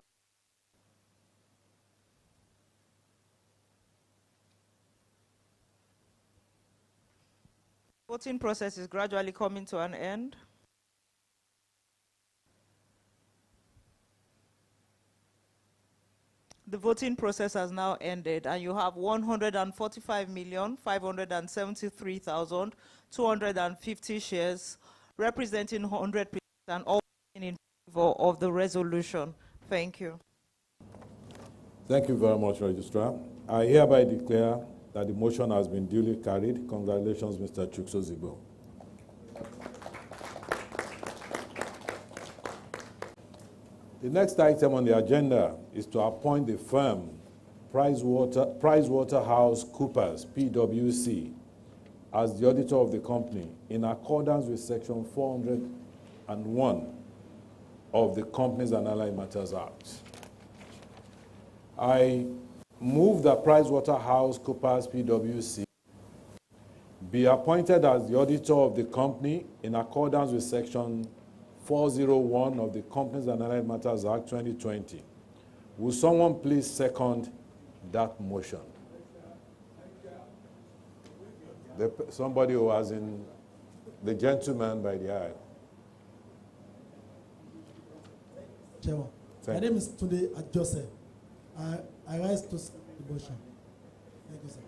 Voting process is gradually coming to an end. The voting process has now ended, and you have 145,573,250 shares, representing 100% and all in favor of the resolution. Thank you. Thank you very much, Registrar. I hereby declare that the motion has been duly carried. Congratulations, Mr. Chuks Ozigbo. The next item on the agenda is to appoint the firm PricewaterhouseCoopers, PwC, as the auditor of the company in accordance with Section 401 of the Companies and Allied Matters Act. I move that PricewaterhouseCoopers, PwC, be appointed as the auditor of the company in accordance with Section 401 of the Companies and Allied Matters Act 2020. Will someone please second that motion? Somebody who was in the gentleman by the aisle. Chairman, my name is Tunde Adjose. I rise to second the motion. Thank you, sir.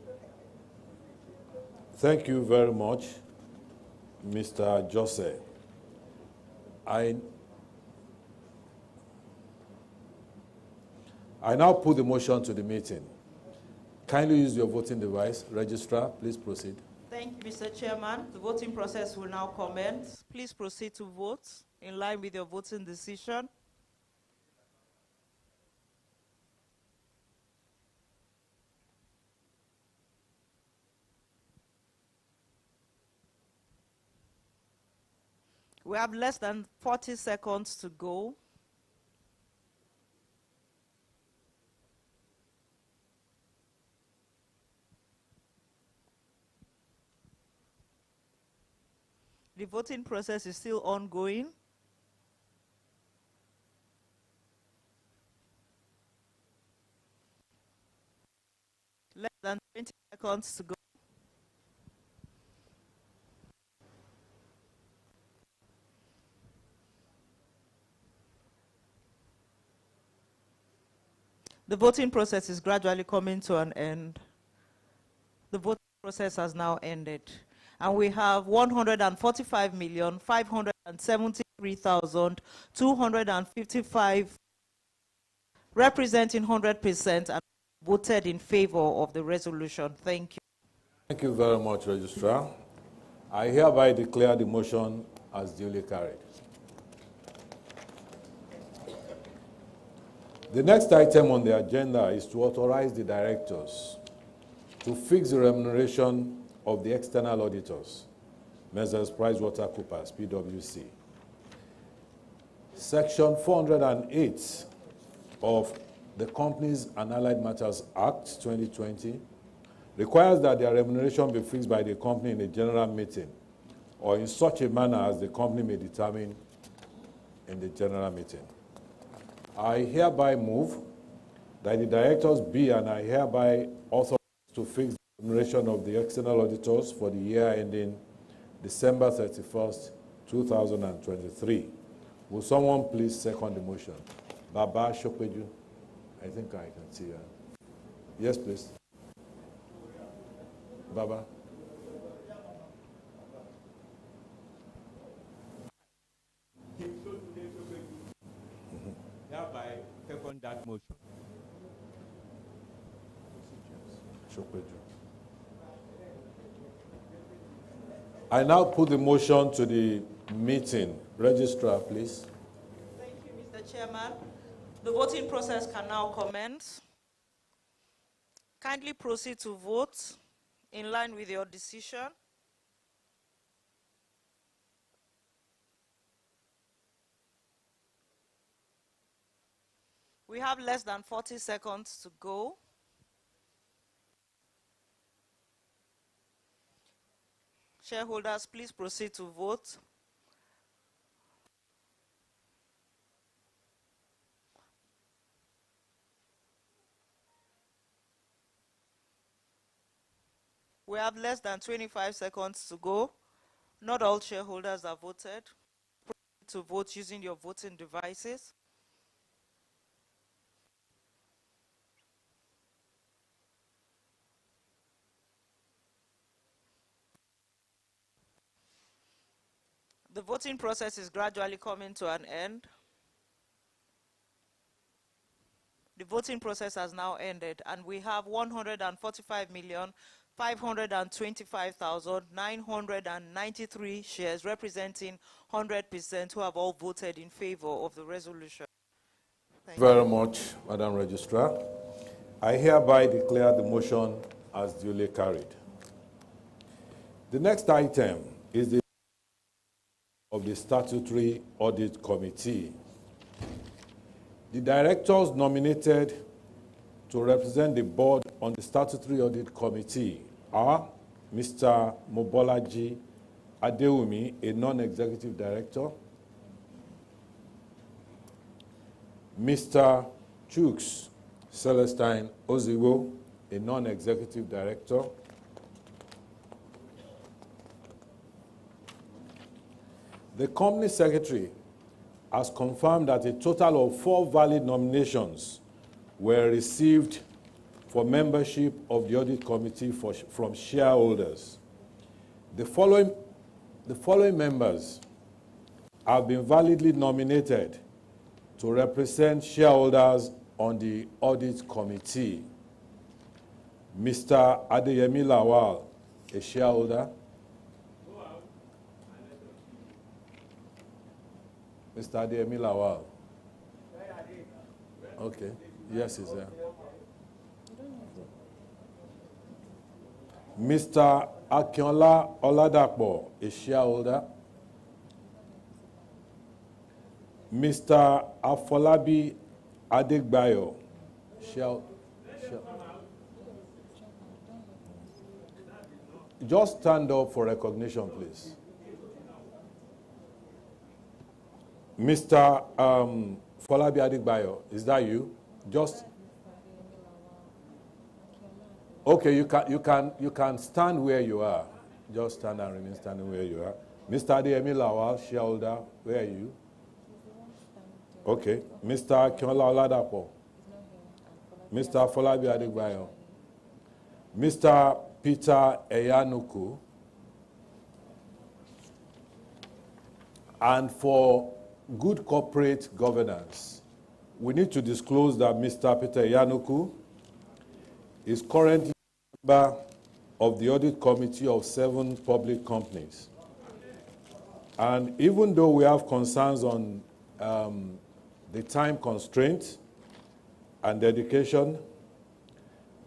Thank you very much, Mr. Jose. I now put the motion to the meeting. Kindly use your voting device. Registrar, please proceed. Thank you, Mr. Chairman. The voting process will now commence. Please proceed to vote in line with your voting decision. We have less than 40 seconds to go. The voting process is still ongoing. Less than 20 seconds to go. The voting process is gradually coming to an end. The voting process has now ended. And we have 145,573,255 representing 100% and voted in favor of the resolution. Thank you. Thank you very much, Registrar. I hereby declare the motion as duly carried. The next item on the agenda is to authorize the directors to fix the remuneration of the external auditors, Messrs. PricewaterhouseCoopers, PwC. Section 408 of the Companies and Allied Matters Act 2020 requires that their remuneration be fixed by the company in a general meeting or in such a manner as the company may determine in the general meeting. I hereby move that the directors be and I hereby authorize to fix the remuneration of the external auditors for the year ending December 31st, 2023. Will someone please second the motion? Baba Shokweju. I think I can see her. Yes, please. Baba. Hereby second that motion. I now put the motion to the meeting. Registrar, please. Thank you, Mr. Chairman. The voting process can now commence. Kindly proceed to vote in line with your decision. We have less than 40 seconds to go. Shareholders, please proceed to vote. We have less than 25 seconds to go. Not all shareholders have voted. Proceed to vote using your voting devices. The voting process is gradually coming to an end. The voting process has now ended, and we have 145,525,993 shares representing 100% who have all voted in favor of the resolution. Thank you very much, Madam Registrar. I hereby declare the motion as duly carried. The next item is the of the Statutory Audit Committee. The directors nominated to represent the board on the Statutory Audit Committee are Mr. Mobolaji Adewumi, a non-executive director, Mr. Chooks Celestine Oziwo, a non-executive director, the company secretary has confirmed that a total of 4 valid nominations were received for membership of the audit committee from shareholders. The following members have been validly nominated to represent shareholders on the audit committee. Mr. Adeyemi Lawal, a shareholder. Mr. Adeyemi Lawal. Okay. Yes, he's there. Mr. Akinola Oladapo, a shareholder. Mr. Afolabi Adegbayo, shareholder. Just stand up for recognition, please. Mr. Folabi Adegbayo, is that you? Just okay. You can stand where you are. Just stand and remain standing where you are. Mr. Adeyemi Lawal, shareholder, where are you? Okay. Mr. Akinola Oladapo. Mr. Folabi Adegbayo. Mr. Peter Eyanuku. And for good corporate governance, we need to disclose that Mr. Peter Eyanuku is currently a member of the audit committee of 7 public companies. And even though we have concerns on the time constraint and dedication,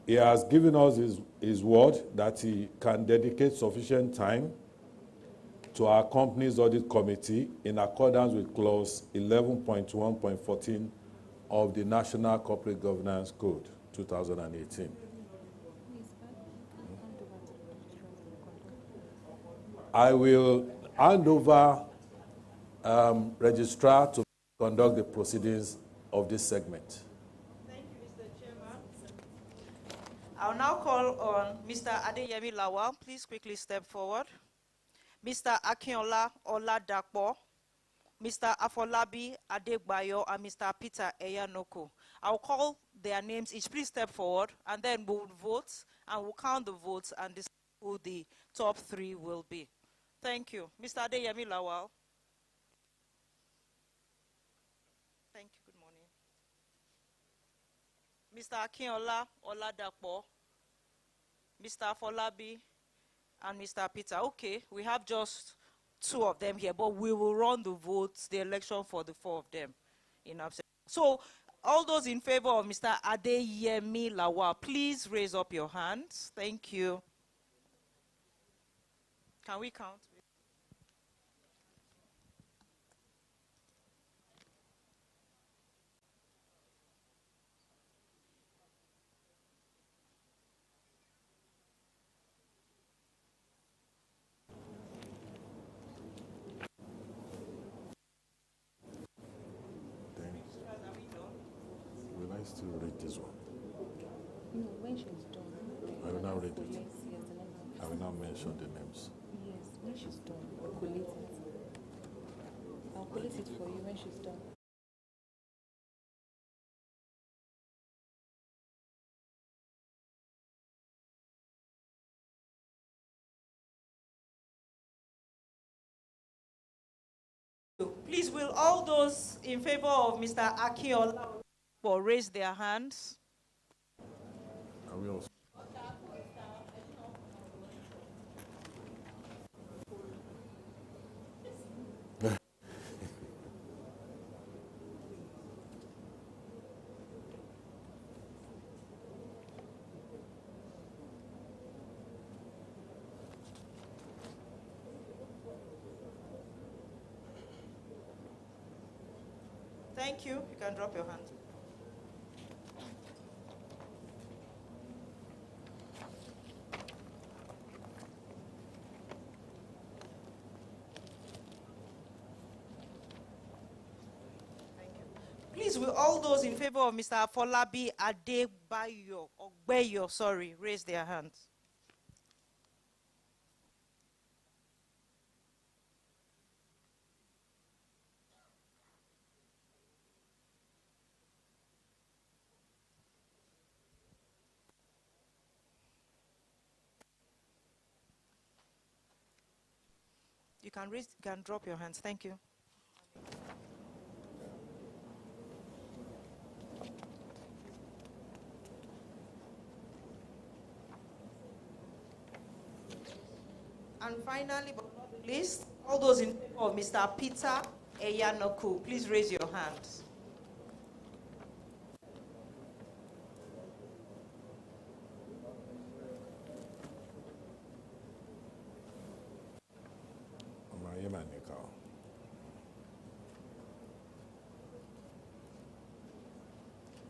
he has given us his word that he can dedicate sufficient time to our company's audit committee in accordance with clause 11.1.14 of the National Corporate Governance Code 2018. I will hand over registrar to conduct the proceedings of this segment. Thank you, Mr. Chairman. I'll now call on Mr. Adeyemi Lawal. Please quickly step forward. Mr. Akinola Oladapo, Mr. Afolabi Adegbayo, and Mr. Peter Eyanuku. I'll call their names each. Please step forward, and then we'll vote, and we'll count the votes and decide who the top 3 will be. Thank you. Mr. Adeyemi Lawal. Thank you. Good morning. Mr. Akinola Oladapo, Mr. Afolabi, and Mr. Peter. Okay, we have just 2 of them here, but we will run the votes, the election for the 4 of them in absence. So, all those in favor of Mr. Adeyemi Lawal, please raise up your hands. Thank you. Can we count? Still read this one. No, when she's done. I will now read it. I will now mention the names. Yes, when she's done, I'll collate it. I'll collate it for you when she's done. Please, will all those in favor of Mr. Akinola raise their hands? I will. Thank you. You can drop your hand. Please, will all those in favor of Mr. Afolabi Adebayo, Ogbeyo, sorry, raise their hands. You can drop your hands. Thank you. And finally, but not least, all those in favor of Mr. Peter Eyanoku, please raise your hands.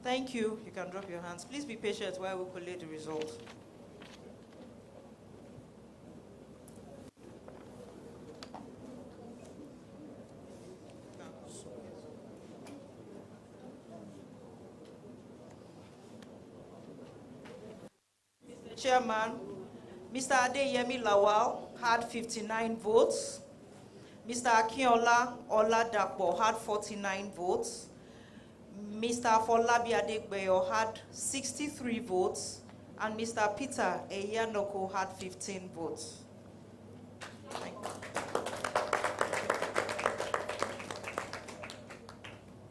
Thank you. You can drop your hands. Please be patient while we collate the results. Mr. Chairman, Mr. Adeyemi Lawal had 59 votes. Mr. Akinola Oladapo had 49 votes. Mr. Afolabi Adebayo had 63 votes, and Mr. Peter Eyanoko had 15 votes. Thank you.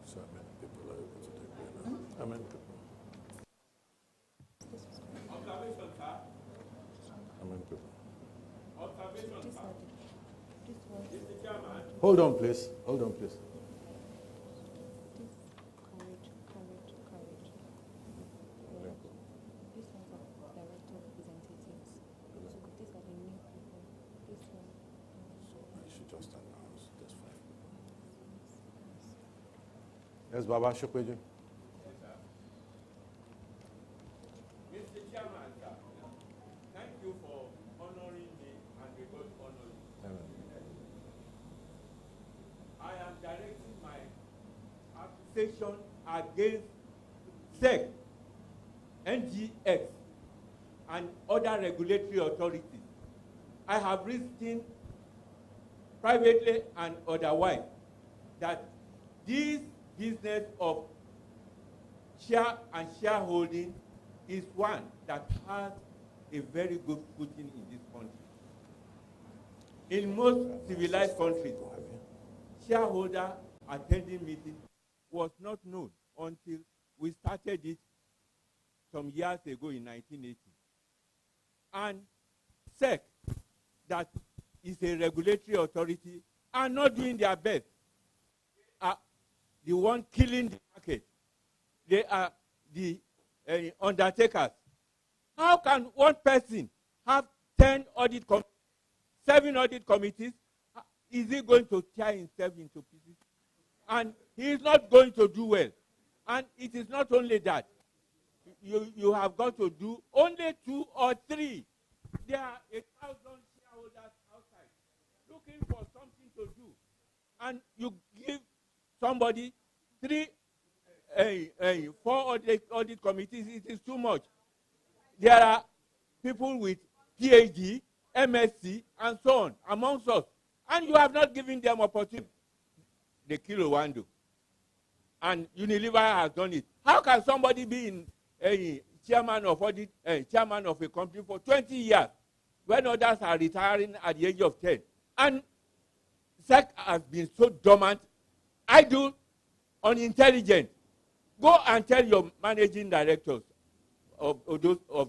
So many people are able to take that. How many people? Observation, sir. How many people? Observation, sir. Mr. Chairman. Hold on, please. Hold on, please. Yes, Baba Shokweju. Mr. Chairman, sir, thank you for honoring me and we God honor you. Amen. I am directing my accusation against SEC, NGX, and other regulatory authorities. I have written privately and otherwise that this business of share and shareholding is one that has a very good footing in this country. In most civilized countries, shareholder attending meetings was not known until we started it some years ago in 1980. And SEC, that is a regulatory authority, are not doing their best. The one killing the market. They are the undertakers. How can one person have 10 audit committees, 7 audit committees? Is he going to tear himself into pieces? And he is not going to do well. And it is not only that. You have got to do only 2 or 3. There are 1,000 shareholders outside looking for something to do. And you give somebody 4 audit committees, it is too much. There are people with PhD, MSc, and so on amongst us. And you have not given them opportunity. The kilo wando. And Unilever has done it. How can somebody be in a chairman of audit, chairman of a company for 20 years when others are retiring at the age of 10? And SEC has been so dormant, idle, unintelligent. Go and tell your managing directors of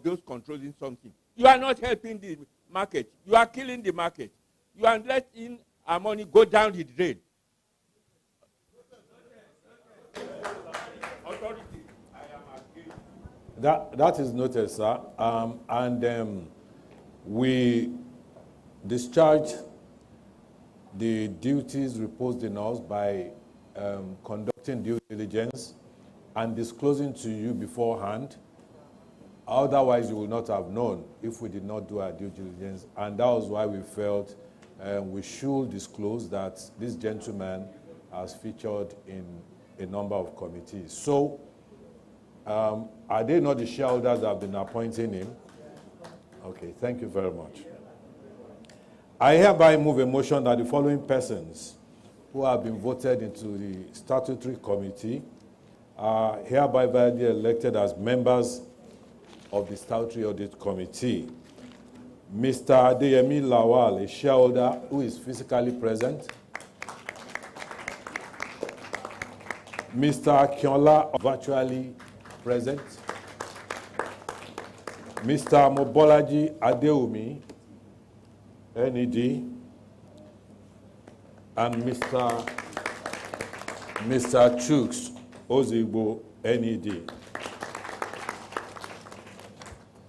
those controlling something. You are not helping the market. You are killing the market. You are letting our money go down the drain. Authority, I am against. That is noted, sir. We discharge the duties reposed in us by conducting due diligence and disclosing to you beforehand. Otherwise, you would not have known if we did not do our due diligence. And that was why we felt we should disclose that this gentleman has featured in a number of committees. So, are they not the shareholders that have been appointing him? Okay, thank you very much. I hereby move a motion that the following persons who have been voted into the statutory committee are hereby validly elected as members of the Statutory Audit Committee. Mr. Adeyemi Lawal, a shareholder who is physically present. Mr. Akinola, virtually present. Mr. Mobolaji Adeumi, NED. And Mr. Chuks Ozigbo, NED.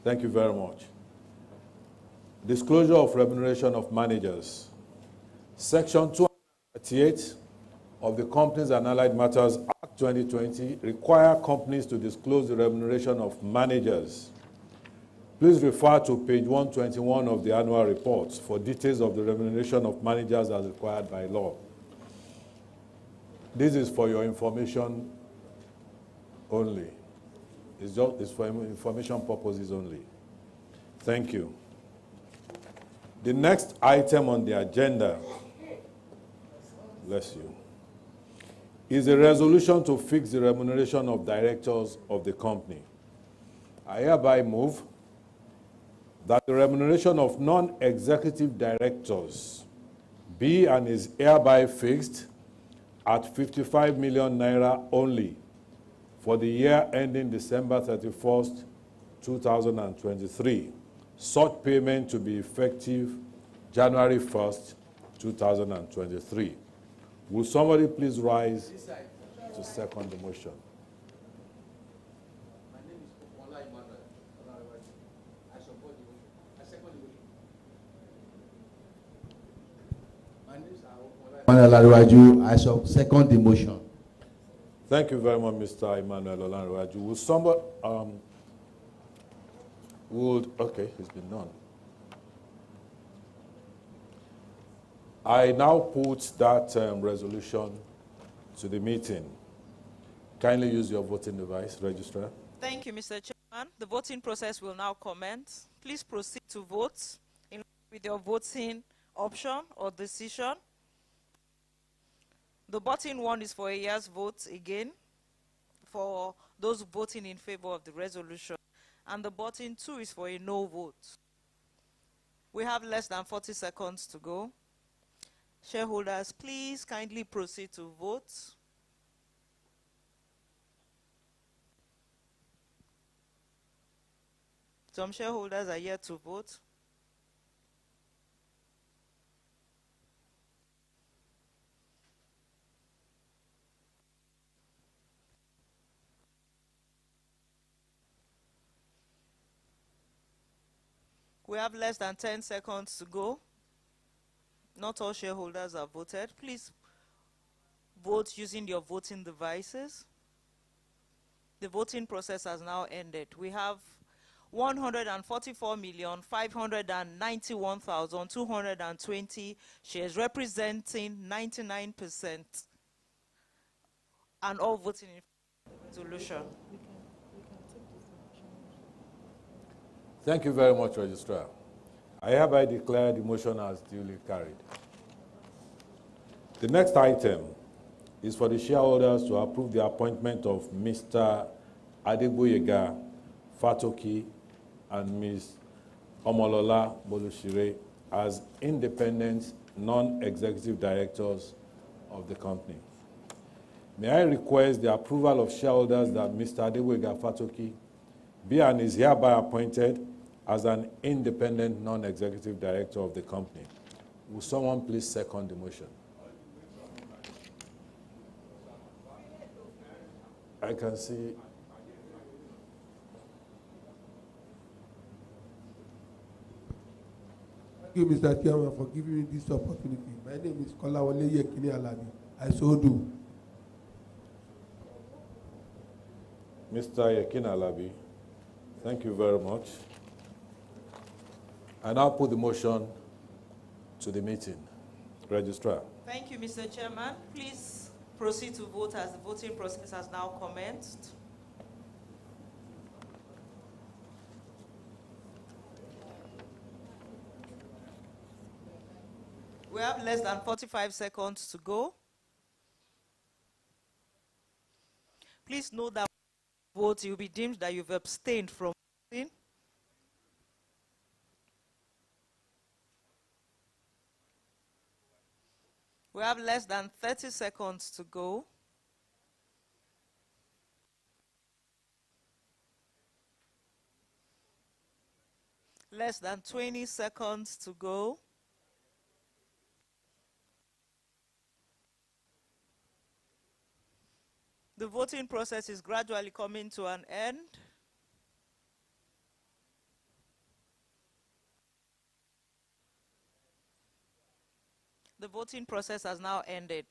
Thank you very much. Disclosure of remuneration of managers. Section 238 of the Companies and Allied Matters Act 2020 require companies to disclose the remuneration of managers. Please refer to page 121 of the annual reports for details of the remuneration of managers as required by law. This is for your information only. It's for information purposes only. Thank you. The next item on the agenda, bless you, is a resolution to fix the remuneration of directors of the company. I hereby move that the remuneration of non-executive directors be and is hereby fixed at 55 million naira only for the year ending December 31st, 2023. Such payment to be effective January 1st, 2023. Will somebody please rise to second the motion? My name is Ola Emmanuel. I support the motion. I second the motion. My name is Ola Emmanuel. I second the motion. Thank you very much, Mr. Emmanuel Olanrewaju. Will somebody, okay, it's been done. I now put that resolution to the meeting. Kindly use your voting device, Registrar. Thank you, Mr. Chairman. The voting process will now commence. Please proceed to vote in line with your voting option or decision. The button 1 is for a yes vote again for those voting in favor of the resolution. And the button 2 is for a no vote. We have less than 40 seconds to go. Shareholders, please kindly proceed to vote. Some shareholders are yet to vote. We have less than 10 seconds to go. Not all shareholders have voted. Please vote using your voting devices. The voting process has now ended. We have 144,591,220 shares, representing 99%, and all voting in resolution. Thank you very much, Registrar. I hereby declare the motion as duly carried. The next item is for the shareholders to approve the appointment of Mr. Adegboyega Fatoki and Ms. Omolola Bolushire as independent non-executive directors of the company. May I request the approval of shareholders that Mr. Adegboyega Fatoki be and is hereby appointed as an independent non-executive director of the company. Will someone please second the motion? I can see. Thank you, Mr. Chairman, for giving me this opportunity. My name is Kolawole Yekini Alabi. I so do. Mr. Yekin Alabi, thank you very much. I now put the motion to the meeting. Registrar. Thank you, Mr. Chairman. Please proceed to vote as the voting process has now commenced. We have less than 45 seconds to go. Please note that vote you'll be deemed that you've abstained from voting. We have less than 30 seconds to go. Less than 20 seconds to go. The voting process is gradually coming to an end. The voting process has now ended.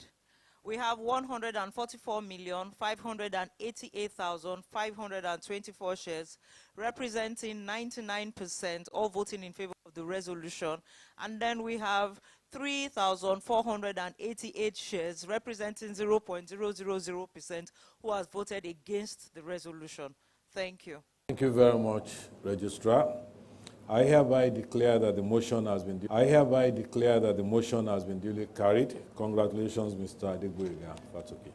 We have 144,588,524 shares, representing 99%, all voting in favor of the resolution. And then we have 3,488 shares, representing 0.000%, who has voted against the resolution. Thank you. Thank you very much, Registrar. I hereby declare that the motion has been duly carried. Congratulations, Mr. Adegboyega Fatoki.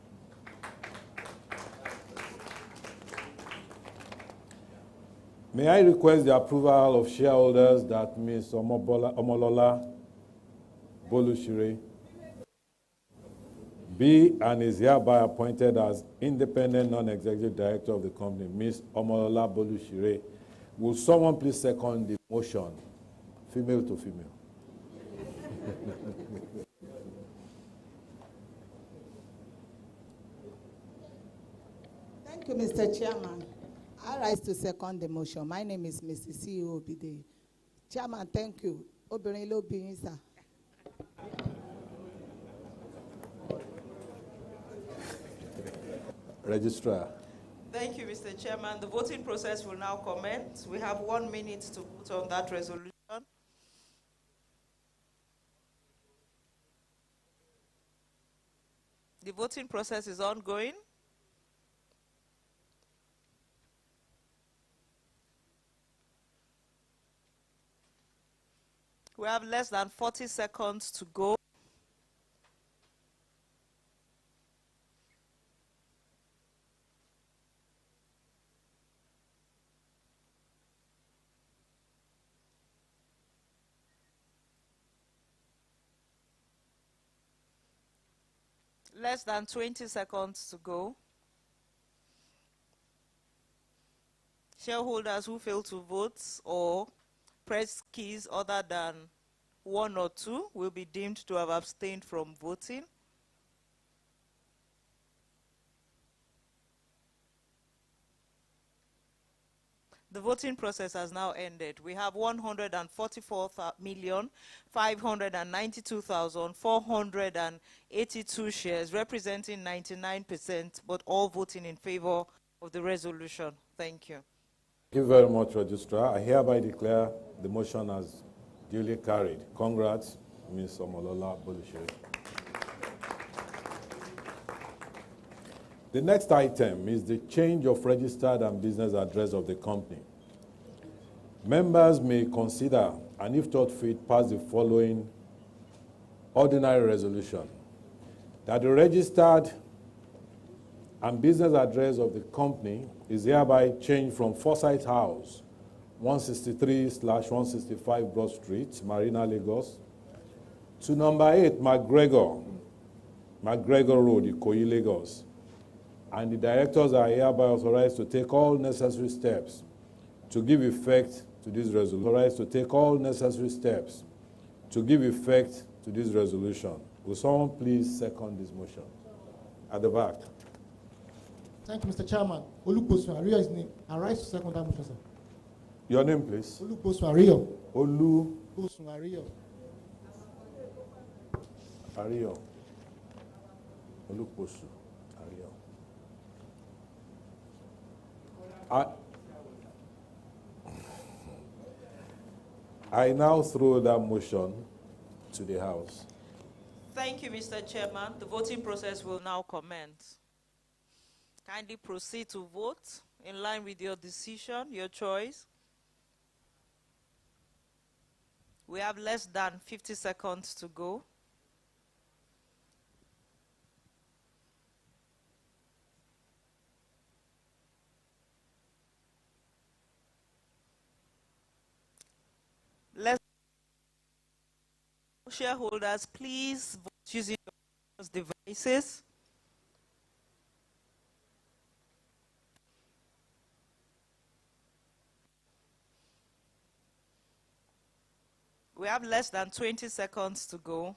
May I request the approval of shareholders that Ms. Omolola Bolushire be and is hereby appointed as independent non-executive director of the company. Ms. Omolola Bolushire. Will someone please second the motion? Female to female. Thank you, Mr. Chairman. I rise to second the motion. My name is Mrs. CEO Obide. Chairman, thank you. Obìnrin ló bí yín, sir. Registrar. Thank you, Mr. Chairman. The voting process will now commence. We have 1 minute to vote on that resolution. The voting process is ongoing. We have less than 40 seconds to go. Less than 20 seconds to go. Shareholders who fail to vote or press keys other than 1 or 2 will be deemed to have abstained from voting. The voting process has now ended. We have 144,592,482 shares, representing 99%, but all voting in favor of the resolution. Thank you. Thank you very much, Registrar. I hereby declare the motion as duly carried. Congrats, Ms. Omolola Bolushire. The next item is the change of registered and business address of the company. Members may consider, and if thought fit, pass the following ordinary resolution: that the registered and business address of the company is hereby changed from Forsyth House, 163/165 Broad Street, Marina, Lagos, to number 8 McGregor Road, Ikoyi, Lagos. And the directors are hereby authorized to take all necessary steps to give effect to this resolution. Authorized to take all necessary steps to give effect to this resolution. Will someone please second this motion? At the back. Thank you, Mr. Chairman. Oluposun Ariyo is name. I rise to second that motion, sir. Your name, please. Oluposun Ariyo. Oluposun Ariyo. Ariyo. Oluposun Ariyo. I now throw that motion to the House. Thank you, Mr. Chairman. The voting process will now commence. Kindly proceed to vote in line with your decision, your choice. We have less than 50 seconds to go. Shareholders, please vote using your devices. We have less than 20 seconds to go.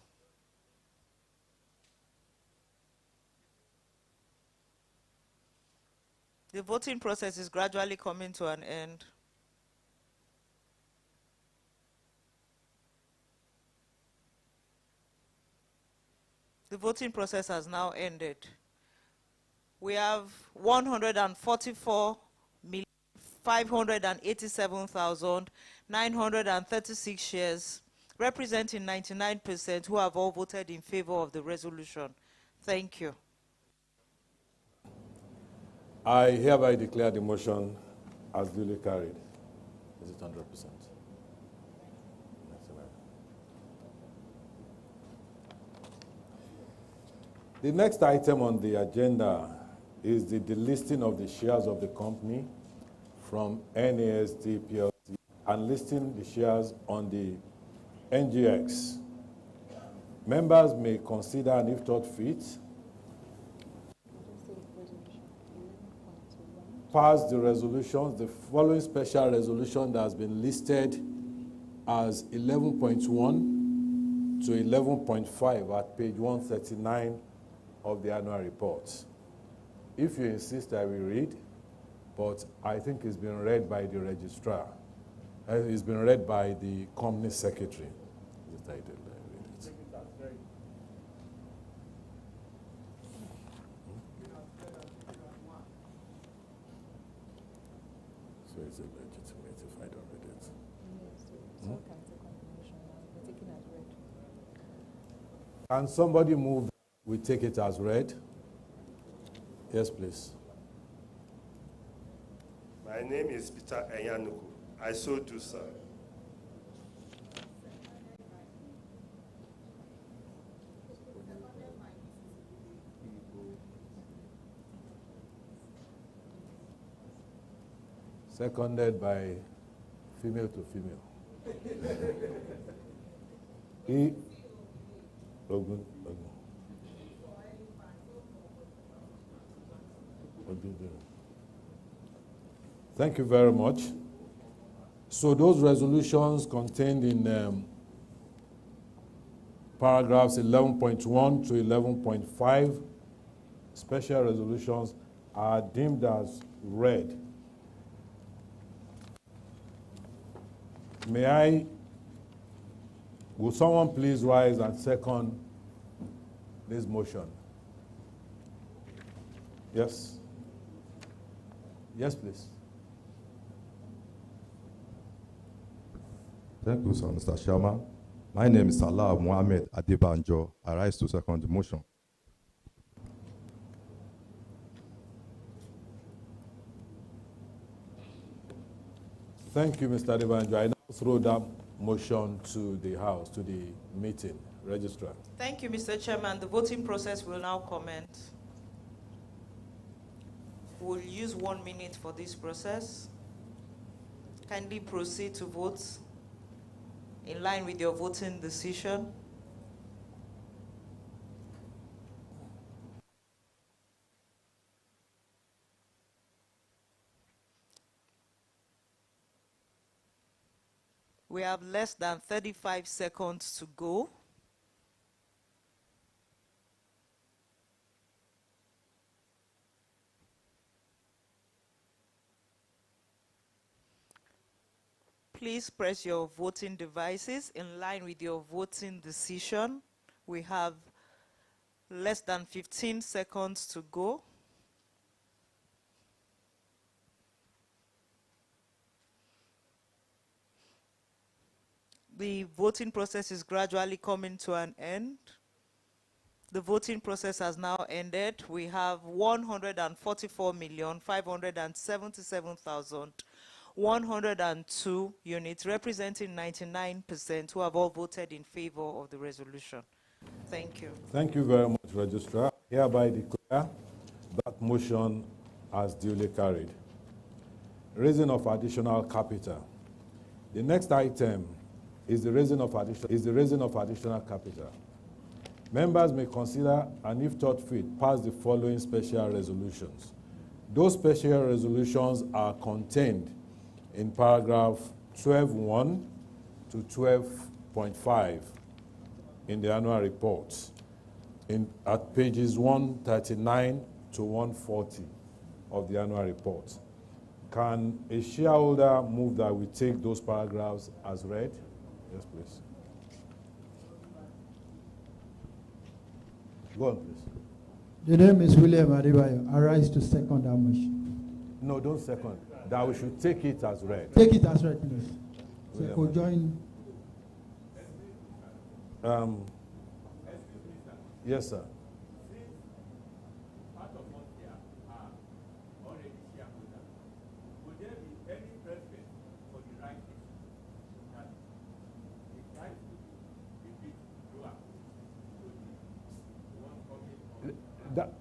The voting process is gradually coming to an end. The voting process has now ended. We have 144,587,936 shares, representing 99% who have all voted in favor of the resolution. Thank you. I hereby declare the motion as duly carried. Is it 100%? The next item on the agenda is the delisting of the shares of the company from NASD PLC and listing the shares on the NGX. Members may consider, and if thought fit, pass the resolutions. The following special resolution that has been listed as 11.1 to 11.5 at page 139 of the annual report. If you insist, I will read, but I think it's been read by the registrar. It's been read by the company secretary. The title, I read it. So it's illegitimate if I don't read it. Can somebody move? We take it as read. Yes, please. My name is Peter Enyanuku. I so do, sir. Seconded by female to female. Ogun. Thank you very much. So those resolutions contained in paragraphs 11.1 to 11.5, special resolutions, are deemed as read. Will someone please rise and second this motion? Yes. Yes, please. Thank you, sir, Mr. Chairman. My name is Salah Mohammed Adebanjo. I rise to second the motion. Thank you, Mr. Adebanjo. I now throw that motion to the House, to the meeting registrar. Thank you, Mr. Chairman. The voting process will now commence. We'll use 1 minute for this process. Kindly proceed to vote in line with your voting decision. We have less than 35 seconds to go. Please press your voting devices in line with your voting decision. We have less than 15 seconds to go. The voting process is gradually coming to an end. The voting process has now ended. We have 144,577,102 units, representing 99%, who have all voted in favor of the resolution. Thank you. Thank you very much, Registrar. Hereby declare that motion as duly carried. Raising of additional capital. The next item is the raising of additional capital. Members may consider and, if thought fit, pass the following special resolutions. Those special resolutions are contained in paragraph 12.1 to 12.5 in the annual report, at pages 139 to 140 of the annual report. Can a shareholder move that we take those paragraphs as read? Yes, please. Go on, please. The name is William Adebayo. I rise to second that motion. No, don't second. That we should take it as read. Take it as read, please. So could join. Yes, sir.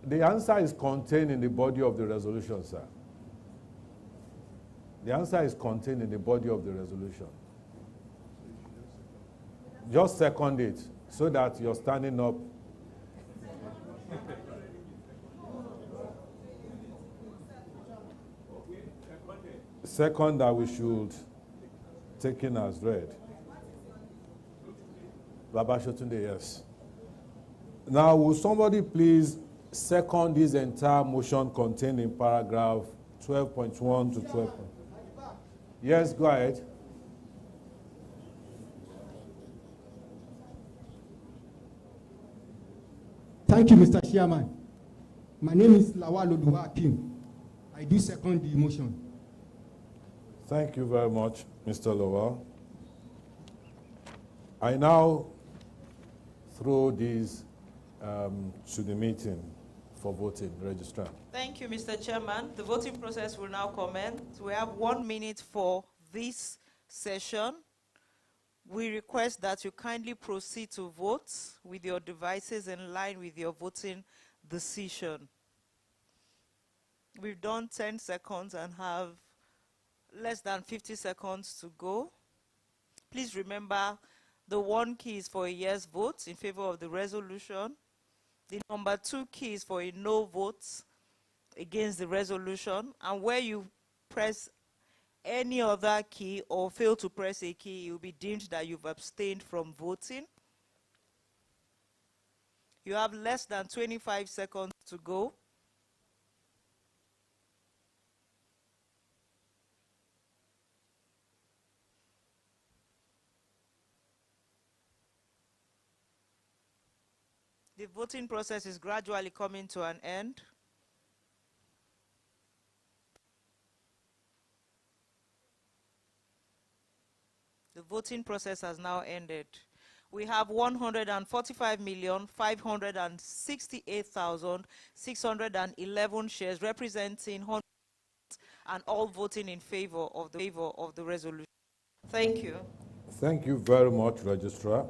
The answer is contained in the body of the resolution, sir. The answer is contained in the body of the resolution. Just second it so that you're standing up. Second, that we should take in as read. Baba Shotunde, yes. Now, will somebody please second this entire motion contained in paragraph 12.1 to 12. Yes, go ahead. Thank you, Mr. Chairman. My name is Lawal Oduwa Akim. I do second the motion. Thank you very much, Mr. Lawal. I now throw these to the meeting for voting. Registrar. Thank you, Mr. Chairman. The voting process will now commence. We have 1 minute for this session. We request that you kindly proceed to vote with your devices in line with your voting decision. We've done 10 seconds and have less than 50 seconds to go. Please remember, the 1 key is for a yes vote in favor of the resolution. The number 2 key is for a no vote against the resolution. And where you press any other key or fail to press a key, it will be deemed that you've abstained from voting. You have less than 25 seconds to go. The voting process is gradually coming to an end. The voting process has now ended. We have 145,568,611 shares representing 100 and all voting in favor of the resolution. Thank you. Thank you very much, Registrar.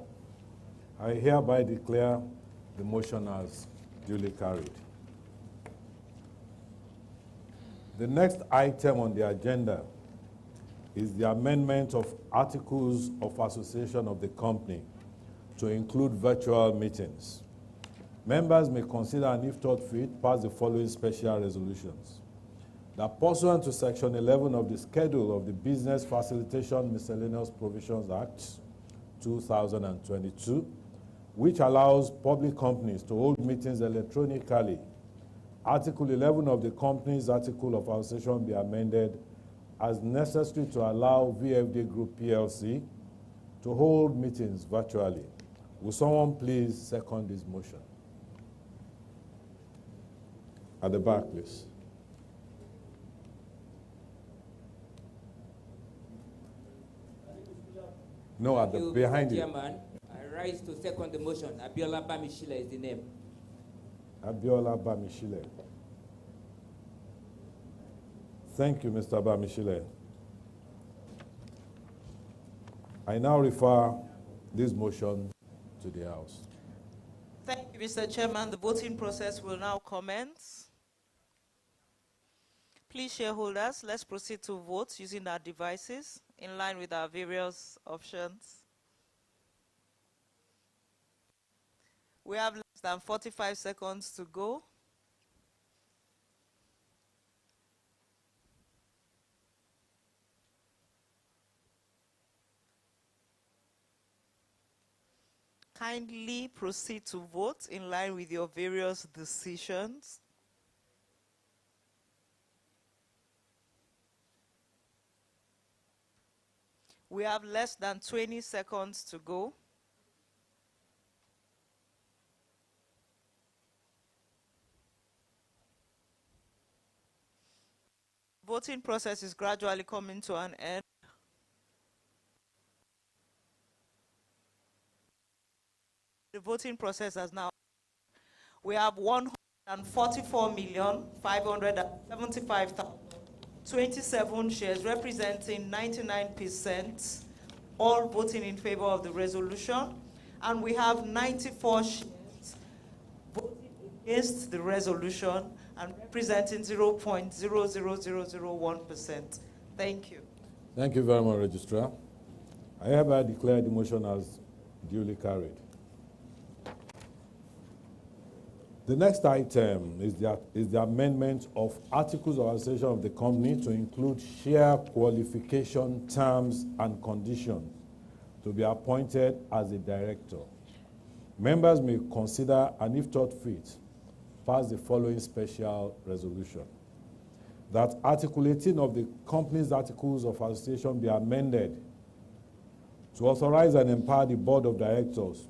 I hereby declare the motion as duly carried. The next item on the agenda is the amendment of Articles of Association of the company to include virtual meetings. Members may consider and, if thought fit, pass the following special resolutions. That pursuant to Section 11 of the Schedule of the Business Facilitation Miscellaneous Provisions Act 2022, which allows public companies to hold meetings electronically, Article 11 of the Company's Article of Association be amended as necessary to allow VFD Group PLC to hold meetings virtually. Will someone please second this motion? At the back, please. No, at the Thank you, behind Mr. you. Chairman, I rise to second the motion. Abiola Bamishile is the name. Abiola Bamishile. Thank you, Mr. Bamishile. I now refer this motion to the House. Thank you, Mr. Chairman. The voting process will now commence. Please, shareholders, let's proceed to vote using our devices in line with our various options. We have less than 45 seconds to go. Kindly proceed to vote in line with your various decisions. We have less than 20 seconds to go. Voting process is gradually coming to an end. The voting process has now. We have 144,575,027 shares, representing 99%, all voting in favor of the resolution. And we have 94 shares voting against the resolution and representing 0.00001%. Thank you. Thank you very much, Registrar. I hereby declare the motion as duly carried. The next item is the amendment of Articles of Association of the company to include share qualification terms and conditions to be appointed as a director. Members may consider, and if thought fit, pass the following special resolution: that Article 18 of the company's Articles of Association be amended to authorize and empower the Board of Directors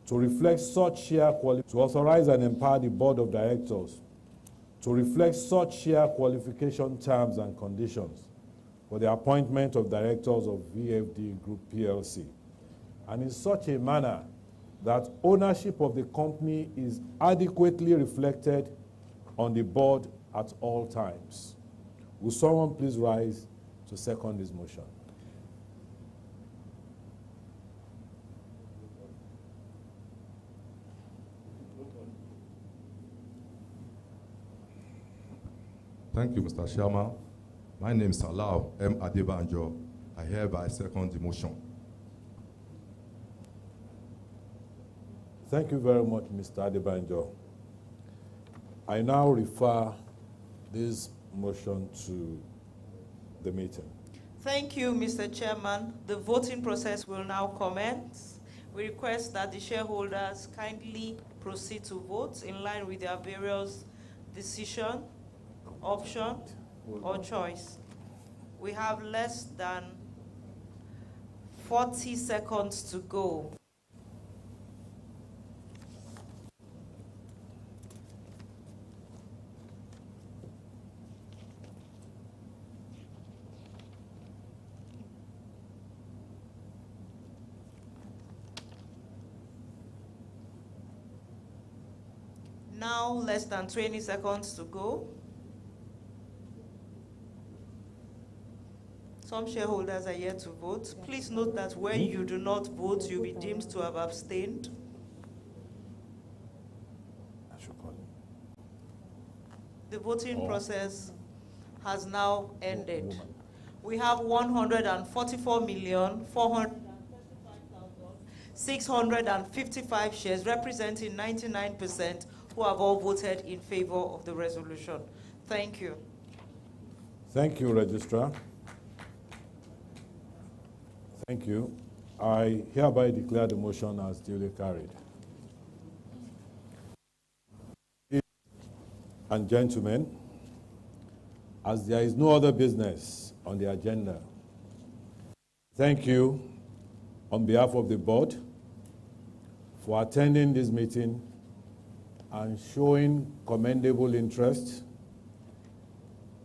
to reflect such share qualification terms and conditions for the appointment of directors of VFD Group PLC, and in such a manner that ownership of the company is adequately reflected on the board at all times. Will someone please rise to second this motion? Thank you, Mr. Chairman. My name is Salah M. Adebanjo. I hereby second the motion. Thank you very much, Mr. Adebanjo. I now refer this motion to the meeting. Thank you, Mr. Chairman. The voting process will now commence. We request that the shareholders kindly proceed to vote in line with their various decision, option, or choice. We have less than 40 seconds to go. Now, less than 20 seconds to go. Some shareholders are yet to vote. Please note that when you do not vote, you'll be deemed to have abstained. The voting process has now ended. We have 144,435,655 shares, representing 99%, who have all voted in favor of the resolution. Thank you. Thank you, Registrar. Thank you. I hereby declare the motion as duly carried. Ladies and gentlemen, as there is no other business on the agenda, thank you on behalf of the board for attending this meeting and showing commendable interest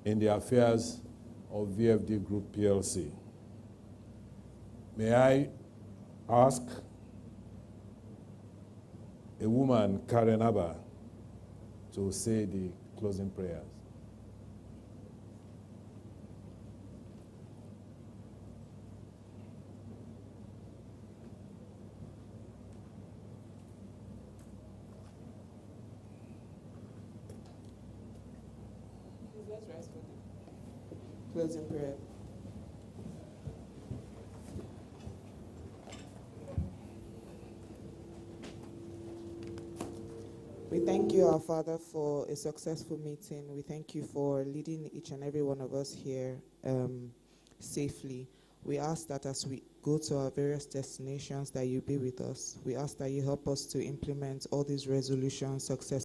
in the affairs of VFD Group PLC. May I ask a woman, Karen Abba, to say the closing prayers. Let's rise for the closing prayer. We thank you, our Father, for a successful meeting. We thank you for leading each and every one of us here safely. We ask that as we go to our various destinations, that you be with us. We ask that you help us to implement all these resolutions successfully.